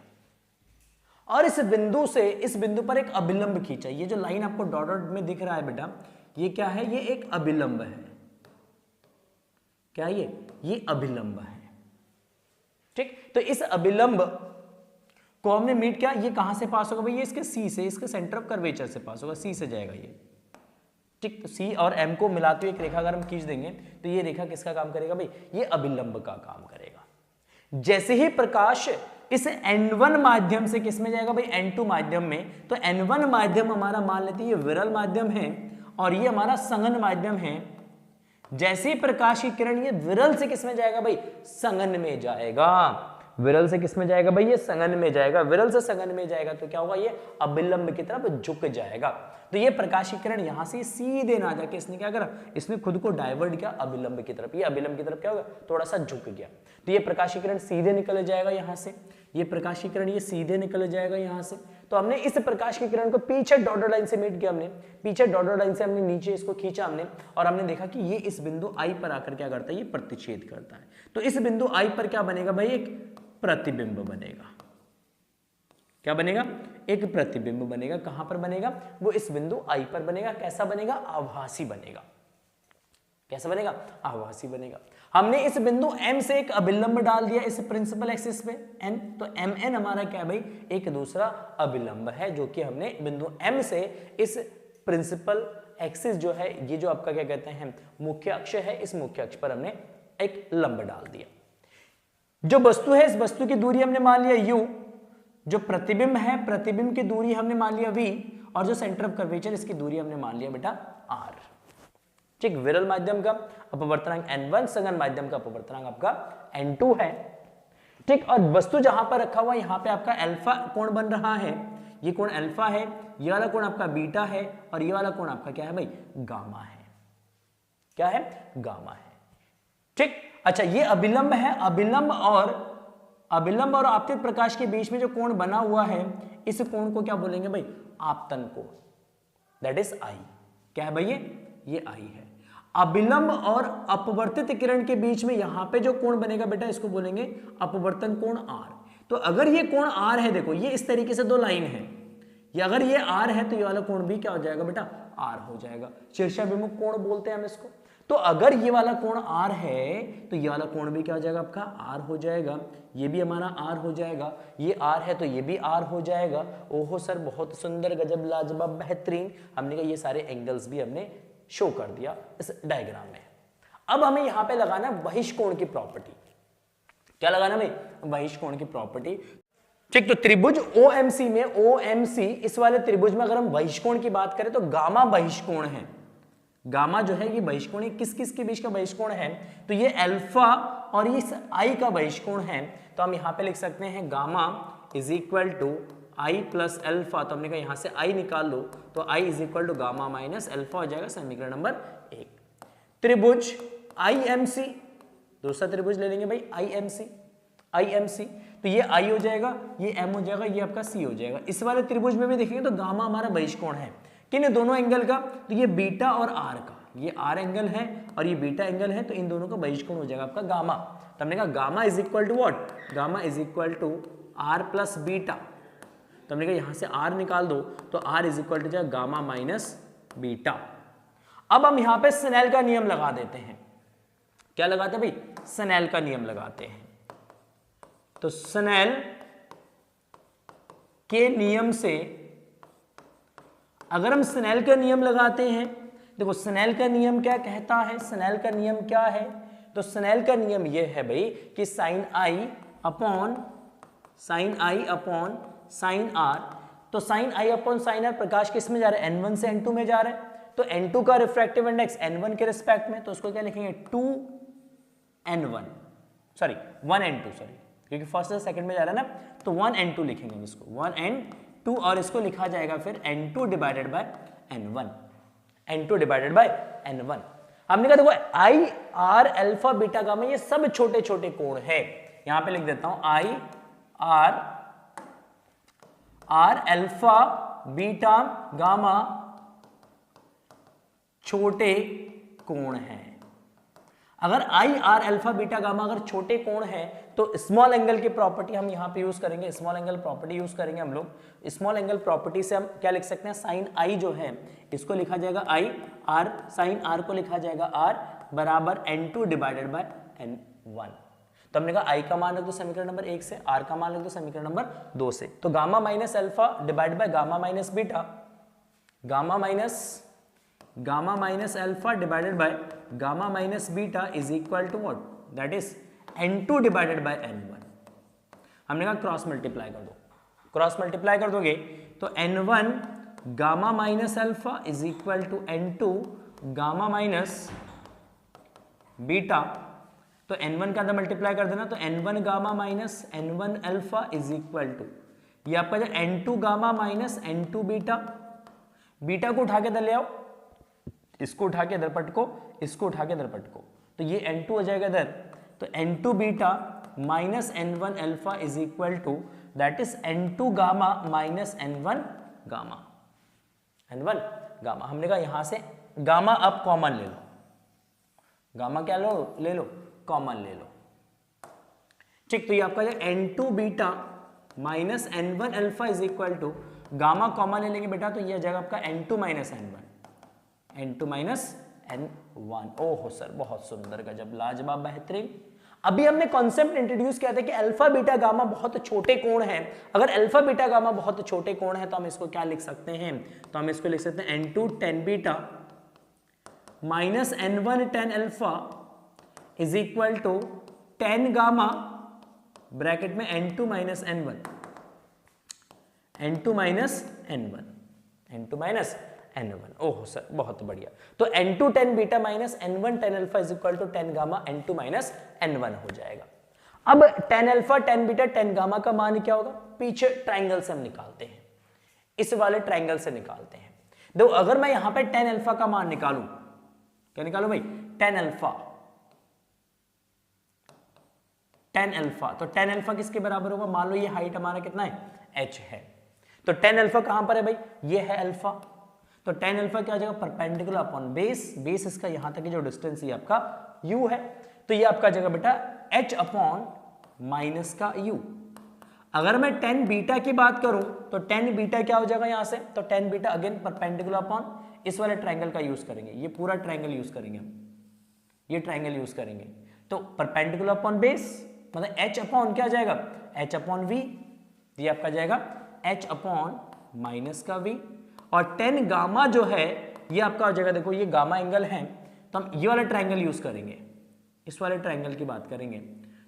S1: और इस बिंदु से इस बिंदु पर एक अभिलंब खींचा। ये जो लाइन आपको डॉटेड में दिख रहा है बेटा, ये क्या है, ये एक अभिलंब है। क्या ये अभिलंब है। ठीक, तो इस अभिलंब को हमने मीट किया। ये कहां से पास होगा भाई, ये इसके C से, इसके सेंटर ऑफ कर्वेचर से पास होगा, C से जाएगा ये। ठीक, तो C और M को मिलाते हुए एक रेखा अगर हम खींच देंगे तो ये रेखा किसका काम करेगा भाई, ये अभिलंब का काम करेगा। जैसे ही प्रकाश इस N1 माध्यम से किस में जाएगा भाई, N2 माध्यम में, तो N1 माध्यम हमारा मान लेते हैं ये विरल माध्यम है और ये हमारा संघन माध्यम है। जैसे ही प्रकाश की किरण ये विरल से किस में जाएगा भाई, संघन में जाएगा। विरल से किस में जाएगा भाई, ये संघन में जाएगा। विरल से संघन में जाएगा तो क्या होगा, ये अभिलंब की तरफ झुक जाएगा। तो ये प्रकाश की किरण यहां से सीधे ना जाके इसने क्या करा, इसने खुद को डाइवर्ट किया अभिलंब की तरफ। ये अभिलंब की तरफ क्या होगा, थोड़ा सा झुक गया। तो ये प्रकाश की किरण सीधे निकल जाएगा यहां से, ये प्रकाश की किरण ये सीधे निकल जाएगा यहां से। तो हमने इस प्रकाश की किरण को पीछे डॉटेड लाइन से मीट किया, हमने पीछे डॉटेड लाइन से हमने नीचे इसको खींचा हमने, और हमने देखा कि ये इस बिंदु I पर आकर क्या करता है, ये प्रतिच्छेद करता है। तो इस बिंदु I पर क्या बनेगा भाई, एक प्रतिबिंब बनेगा। क्या बनेगा, एक प्रतिबिंब बनेगा। कहां पर बनेगा, वो इस बिंदु I पर बनेगा। कैसा बनेगा, आभासी बनेगा। कैसा बनेगा, आभासी बनेगा। हमने इस बिंदु M से एक अभिलंब डाल दिया इस प्रिंसिपल एक्सिस पे N, तो MN हमारा क्या है भाई, एक दूसरा अभिलंब है, जो कि हमने बिंदु M से इस प्रिंसिपल एक्सिस जो है, ये जो आपका क्या कहते हैं मुख्य अक्ष है, इस मुख्य अक्ष पर हमने एक लंब डाल दिया। जो वस्तु है, इस वस्तु की दूरी हमने मान लिया U, जो प्रतिबिंब है, प्रतिबिंब की दूरी हमने मान लिया V, और जो सेंटर ऑफ कर्वेचर इसकी दूरी हमने मान लिया बेटा R। ठीक, विरल माध्यम का अपवर्तनांक N1, संघन माध्यम का अपवर्तनांक आपका N2 है। ठीक, और वस्तु जहां पर रखा हुआ, यहां पे आपका अल्फा कोण बन रहा है, ये कोण अल्फा है, ये वाला कोण आपका बीटा है, और ये वाला कोण आपका क्या है भाई, गामा है। क्या है, गामा है। ठीक, अच्छा, ये अभिलंब है। अभिलंब और आपतित प्रकाश के बीच में जो कोण बना हुआ है, इस कोण को क्या बोलेंगे भाई, आपतन कोण, दैट इज I। क्या है भाई, ये I है। अभिलंब और अपवर्तित किरण के बीच में यहां पे जो कोण बनेगा बेटा, इसको बोलेंगे अपवर्तन कोण R। तो अगर ये कोण R है, देखो ये इस तरीके से दो लाइन है, ये अगर ये R है तो ये वाला कोण भी क्या हो जाएगा बेटा, R हो जाएगा। शीर्षाभिमुख कोण बोलते हैं हम इसको। तो अगर ये वाला कोण R है तो ये वाला कोण भी क्या हो जाएगा आपका, R हो जाएगा। ये भी हमारा R हो जाएगा, ये R है तो ये भी R हो जाएगा। ओहो सर, बहुत सुंदर, गजब, लाजवाब, बेहतरीन। हमने कहा ये सारे एंगल्स भी हमने शो कर दिया इस डायग्राम में। अब हमें यहां पे लगाना है बहिष्कोण की प्रॉपर्टी। क्या लगाना है, बहिष्कोण की प्रॉपर्टी। ठीक, तो त्रिभुज OMC में, OMC इस वाले त्रिभुज में अगर हम बहिष्कोण की बात करें तो गामा बहिष्कोण है। गामा जो है ये बहिष्कोण, किस किस के बीच का बहिष्कोण है, तो ये अल्फा और इस I का बहिष्कोण है। तो हम यहां पे लिख सकते हैं gamma is equal to I plus alpha. तो हमने कहा यहां से I निकाल लो, तो I is equal to gamma minus alpha हो जाएगा, समीकरण नंबर 1। त्रिभुज IMC दूसरा त्रिभुज ले लेंगे भाई IMC, तो ये I हो जाएगा, ये M हो जाएगा, ये आपका C हो जाएगा। इस वाले त्रिभुज में भी देखेंगे तो गामा हमारा बहिष्कोण है, किन दोनों एंगल का, तो ये बीटा और R का, ये R एंगल है और ये बीटा एंगल है, तो इन दोनों का बहिष्कोण हो जाएगा आपका गामा। तो हमने कहा gamma is equal to what, gamma is equal to R plus beta. तो हमने कहा यहां से R निकाल दो तो R इज इक्वल टू जाएगा गामा माइनस बीटा। अब हम यहां पे स्नेल का नियम लगा देते हैं। क्या लगाते हैं भाई, स्नेल का नियम लगाते हैं। तो स्नेल के नियम से अगर हम स्नेल का नियम लगाते हैं, देखो स्नेल का नियम क्या कहता है, स्नेल का नियम क्या है, तो स्नेल का नियम यह है भाई कि sine I upon sine R, तो sine I upon sine R प्रकाश किस में जा रहा है, n1 से n2 में जा रहा है, तो n2 का रिफ्रैक्टिव इंडेक्स n1 के रिस्पेक्ट में, तो उसको क्या लिखेंगे 2n1 सॉरी 1n2 सॉरी, क्योंकि फर्स्ट से सेकंड में जा रहा है ना, तो 1n2 लिखेंगे इसको 1n2, और इसको लिखा जाएगा फिर n2 divided by n1, n2 divided by n1। हमने कहा देखो I R alpha beta gamma ये सब छोटे छोटे कोण है, यहां पे लिख देता हूं I R alpha beta gamma छोटे कोण हैं। अगर I R alpha beta gamma अगर छोटे कोण है तो स्मॉल एंगल की प्रॉपर्टी हम यहां पे यूज करेंगे, स्मॉल एंगल प्रॉपर्टी यूज करेंगे हम लोग। स्मॉल एंगल प्रॉपर्टी से हम क्या लिख सकते हैं, साइन आई जो है इसको लिखा जाएगा आई आर, साइन आर को लिखा जाएगा आर बराबर n2 डिवाइडेड बाय n1। तो हमने कहा आई का मान रख दो समीकरण नंबर 1 से, आर का मान रख दो समीकरण नंबर 2 से, तो gamma minus alpha divide by gamma minus beta, gamma minus alpha divided by gamma minus beta is equal to what, that is n2 divided by n1। हमने कहा क्रॉस मल्टीप्लाई कर दो, क्रॉस मल्टीप्लाई कर दोगे तो n1 gamma minus alpha is equal to n2 gamma minus beta, तो n1 का अंदर मल्टीप्लाई कर देना, तो n1 gamma minus n1 alpha is equal to ये आपका जो n2 gamma minus n2 beta, beta को उठा के इधर ले आओ, इसको उठा के इधर पटको, इसको उठा के इधर पटको, तो ये n2 हो जाएगा इधर, तो n2 beta minus n1 alpha is equal to that is n2 gamma minus n1 gamma, n1 gamma. हमने कहा यहां से गामा अब कॉमन ले लो, गामा क्या ले लो कॉमन ले लो, ठीक। तो ये आपका n2 beta minus n1 alpha is equal to gamma common ले लेंगे बेटा, तो ये आ जाएगा आपका n2 माइनस n1। ओहो सर बहुत सुंदर, गजब, लाजवाब, बेहतरीन। अभी हमने कॉन्सेप्ट इंट्रोड्यूस किया था कि अल्फा बीटा गामा बहुत छोटे कोण हैं। अगर अल्फा बीटा गामा बहुत छोटे कोण हैं तो हम इसको क्या लिख सकते हैं, तो हम इसको लिख सकते हैं n2 tan beta minus n1 tan alpha is equal to tan gamma bracket में n2 minus n1, n2 minus n1। Oh sir बहुत बढ़िया। तो n2 tan beta minus n1 tan alpha is equal to tan gamma n2 minus n1 हो जाएगा। अब tan alpha tan beta tan gamma का मान क्या होगा, पीछे ट्राइंगल से हम निकालते हैं, इस वाले ट्राइंगल से निकालते हैं। देखो अगर मैं यहां पे tan अल्फा का मान निकालूं, क्या निकालूं भाई, tan अल्फा, तो tan अल्फा किसके बराबर होगा, मान लो ये हाइट हमारा कितना है h है, तो tan अल्फा कहां पर है भाई, ये है अल्फा, तो tan अल्फा क्या हो जाएगा, परपेंडिकुलर अपॉन बेस इसका यहां तक की जो डिस्टेंस ये आपका u है, तो ये आपका जगह बेटा h अपॉन माइनस का u। अगर मैं tan बीटा की बात करूं तो tan बीटा क्या हो जाएगा यहां से, तो tan beta again perpendicular upon इस वाले ट्रायंगल का यूज करेंगे, ये पूरा ट्रायंगल यूज करेंगे हम, ये ट्रायंगल यूज करेंगे, तो परपेंडिकुलर अपॉन बेस मतलब h अपॉन क्या जाएगा, h अपॉन v, ये आपका जाएगा h अपॉन माइनस का v, और tan गामा जो है ये आपका हो जाएगा, देखो ये गामा एंगल है तो हम ये वाला ट्रायंगल यूज करेंगे, इस वाले ट्रायंगल की बात करेंगे,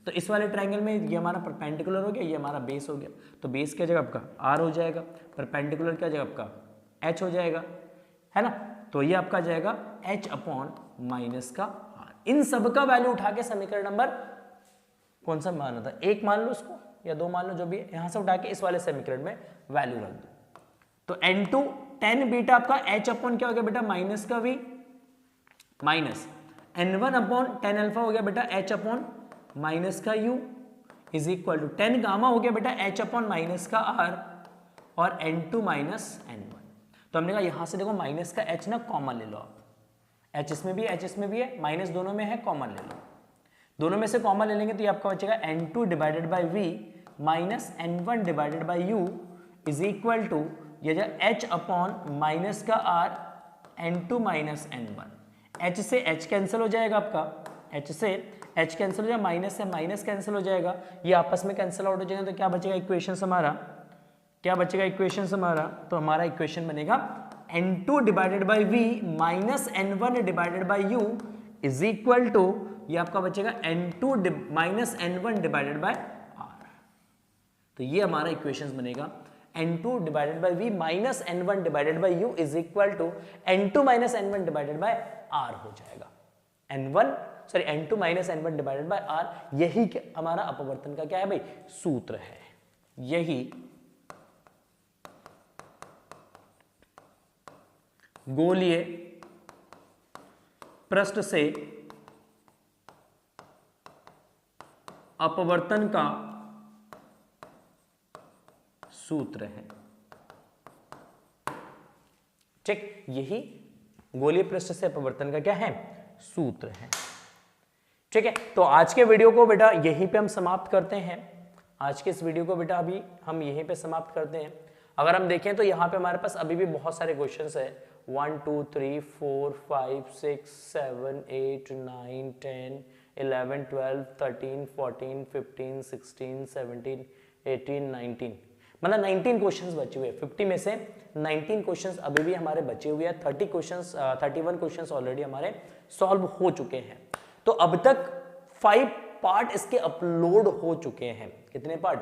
S1: तो इस वाले ट्रायंगल में ये हमारा परपेंडिकुलर हो गया, ये हमारा बेस हो गया, तो बेस क्या जगह आपका r हो जाएगा, परपेंडिकुलर क्या जगह आपका h हो जाएगा, है ना, तो ये आपका जाएगा h अपॉन माइनस का r। इन सब का वैल्यू उठा के समीकरण नंबर कौन सा मान होता है, 1 मान लो उसको या 2 मान लो, जो भी है, यहां से उठा के इस वाले समीकरण में वैल्यू रख दो, तो n2 tan बीटा आपका h अपॉन क्या हो गया बेटा, माइनस का v minus n1 upon tan alpha हो गया बेटा h अपॉन माइनस का u is equal to 10 gamma हो गया बेटा h अपॉन माइनस का r और n2 माइनस n1। तो हमने कहा यहां से देखो माइनस का h ना कॉमन ले लो आप, h इसमें भी है, h इसमें भी है, माइनस दोनों में है, कॉमन ले लो। दोनों में से कॉमन ले लेंगे तो ये आपका बचेगा n2 divided by v minus n1 divided by u is equal to ये जो h अपॉन माइनस का r n2 minus n1। h से h कैंसिल हो जाएगा आपका, h से h कैंसिल हो जाएगा, माइनस से माइनस कैंसिल हो जाएगा, ये आपस में कैंसिल आउट हो जाएगा। तो क्या बचेगा इक्वेशन हमारा, क्या बचेगा इक्वेशन हमारा, तो हमारा इक्वेशन बनेगा n2 divided by v minus n1 divided by u is equal to ये आपका बचेगा n2 minus n1 divided by r। तो ये हमारा इक्वेशन बनेगा n2 divided by v minus n1 divided by u is equal to n2 minus n1 divided by r हो जाएगा। n2 minus n1 divided by r, यही हमारा अपवर्तन का क्या है भाई, सूत्र है। यही गोलीय पृष्ठ से अपवर्तन का सूत्र है। ठीक, यही गोलीय पृष्ठ से अपवर्तन का क्या है, सूत्र है। ठीक है, तो आज के वीडियो को बेटा यहीं पे हम समाप्त करते हैं। आज के इस वीडियो को बेटा अभी हम यहीं पे समाप्त करते हैं। अगर हम देखें तो यहाँ पे हमारे पास अभी भी बहुत सारे क्वेश्चंस है, 1 2 3 4 5 6 7 8 9 10 11 12 13 14 15 16 17 18 19, मतलब 19 क्वेश्चंस बचे हुए। 50 में से 19 क्वेश्चंस अभी भी हमारे बचे हुए हैं। 31 क्वेश्चंस ऑलरेडी हमारे सॉल्व हो चुके हैं। तो अब तक 5 पार्ट इसके अपलोड हो चुके हैं। कितने पार्ट,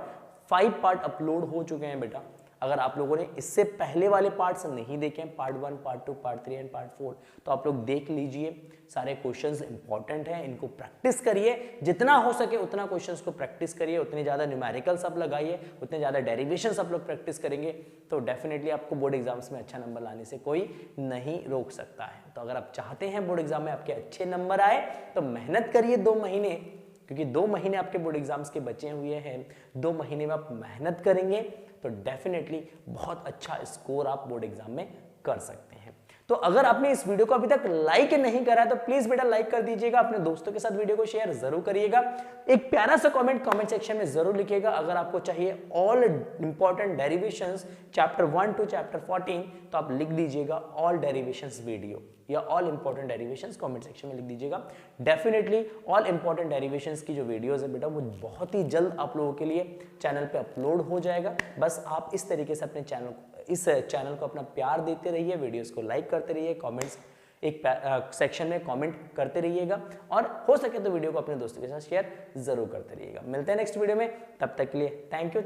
S1: 5 पार्ट अपलोड हो चुके हैं बेटा। अगर आप लोगों ने इससे पहले वाले पार्ट्स नहीं देखे, part 1 part 2 part 3 and part 4, तो आप लोग देख लीजिए। सारे क्वेश्चंस इंपॉर्टेंट हैं, इनको प्रैक्टिस करिए, जितना हो सके उतना क्वेश्चंस को प्रैक्टिस करिए, उतने ज़्यादा न्यूमेरिकल्स आप लगाइए, उतने ज़्यादा डेरिवेशंस आप लोग प्रैक्टिस करेंगे तो डेफिनेटली आपको बोर्ड एग्जाम्स में अच्छा नंबर लाने से कोई नहीं रोक सकता है। तो अगर आप चाहते हैं बोर्ड एग्जाम में आपके अच्छे नंबर आए तो मेहनत करिए 2 महीने, क्योंकि 2 महीने आपके बोर्ड एग्जाम्स के बचे हुए हैं। 2 महीने में आप मेहनत करेंगे तो डेफिनेटली बहुत अच्छा स्कोर आप बोर्ड एग्जाम में कर सकते हैं। तो अगर आपने इस वीडियो को अभी तक लाइक नहीं करा है तो प्लीज बेटा लाइक कर दीजिएगा, अपने दोस्तों के साथ वीडियो को शेयर जरूर करिएगा, एक प्यारा सा कमेंट सेक्शन में जरूर लिखिएगा। अगर आपको चाहिए all important derivations chapter 1 to chapter 14 तो आप लिख दीजिएगा ऑल डेरिवेशंस वीडियो या all important derivations comment section में लिख दीजिएगा। डेफिनेटली ऑल इंपॉर्टेंट डेरिवेशंस की जो वीडियोस है बेटा वो बहुत ही जल्द आप लोगों के लिए चैनल पे अपलोड हो जाएगा। बस आप इस तरीके से अपने इस चैनल को अपना प्यार देते रहिए, वीडियोस को लाइक करते रहिए, कमेंट्स एक सेक्शन में कमेंट करते रहिएगा और हो सके तो वीडियो को अपने दोस्तों के साथ शेयर जरूर करते रहिएगा। मिलते हैं नेक्स्ट वीडियो में, तब तक के लिए थैंक यू।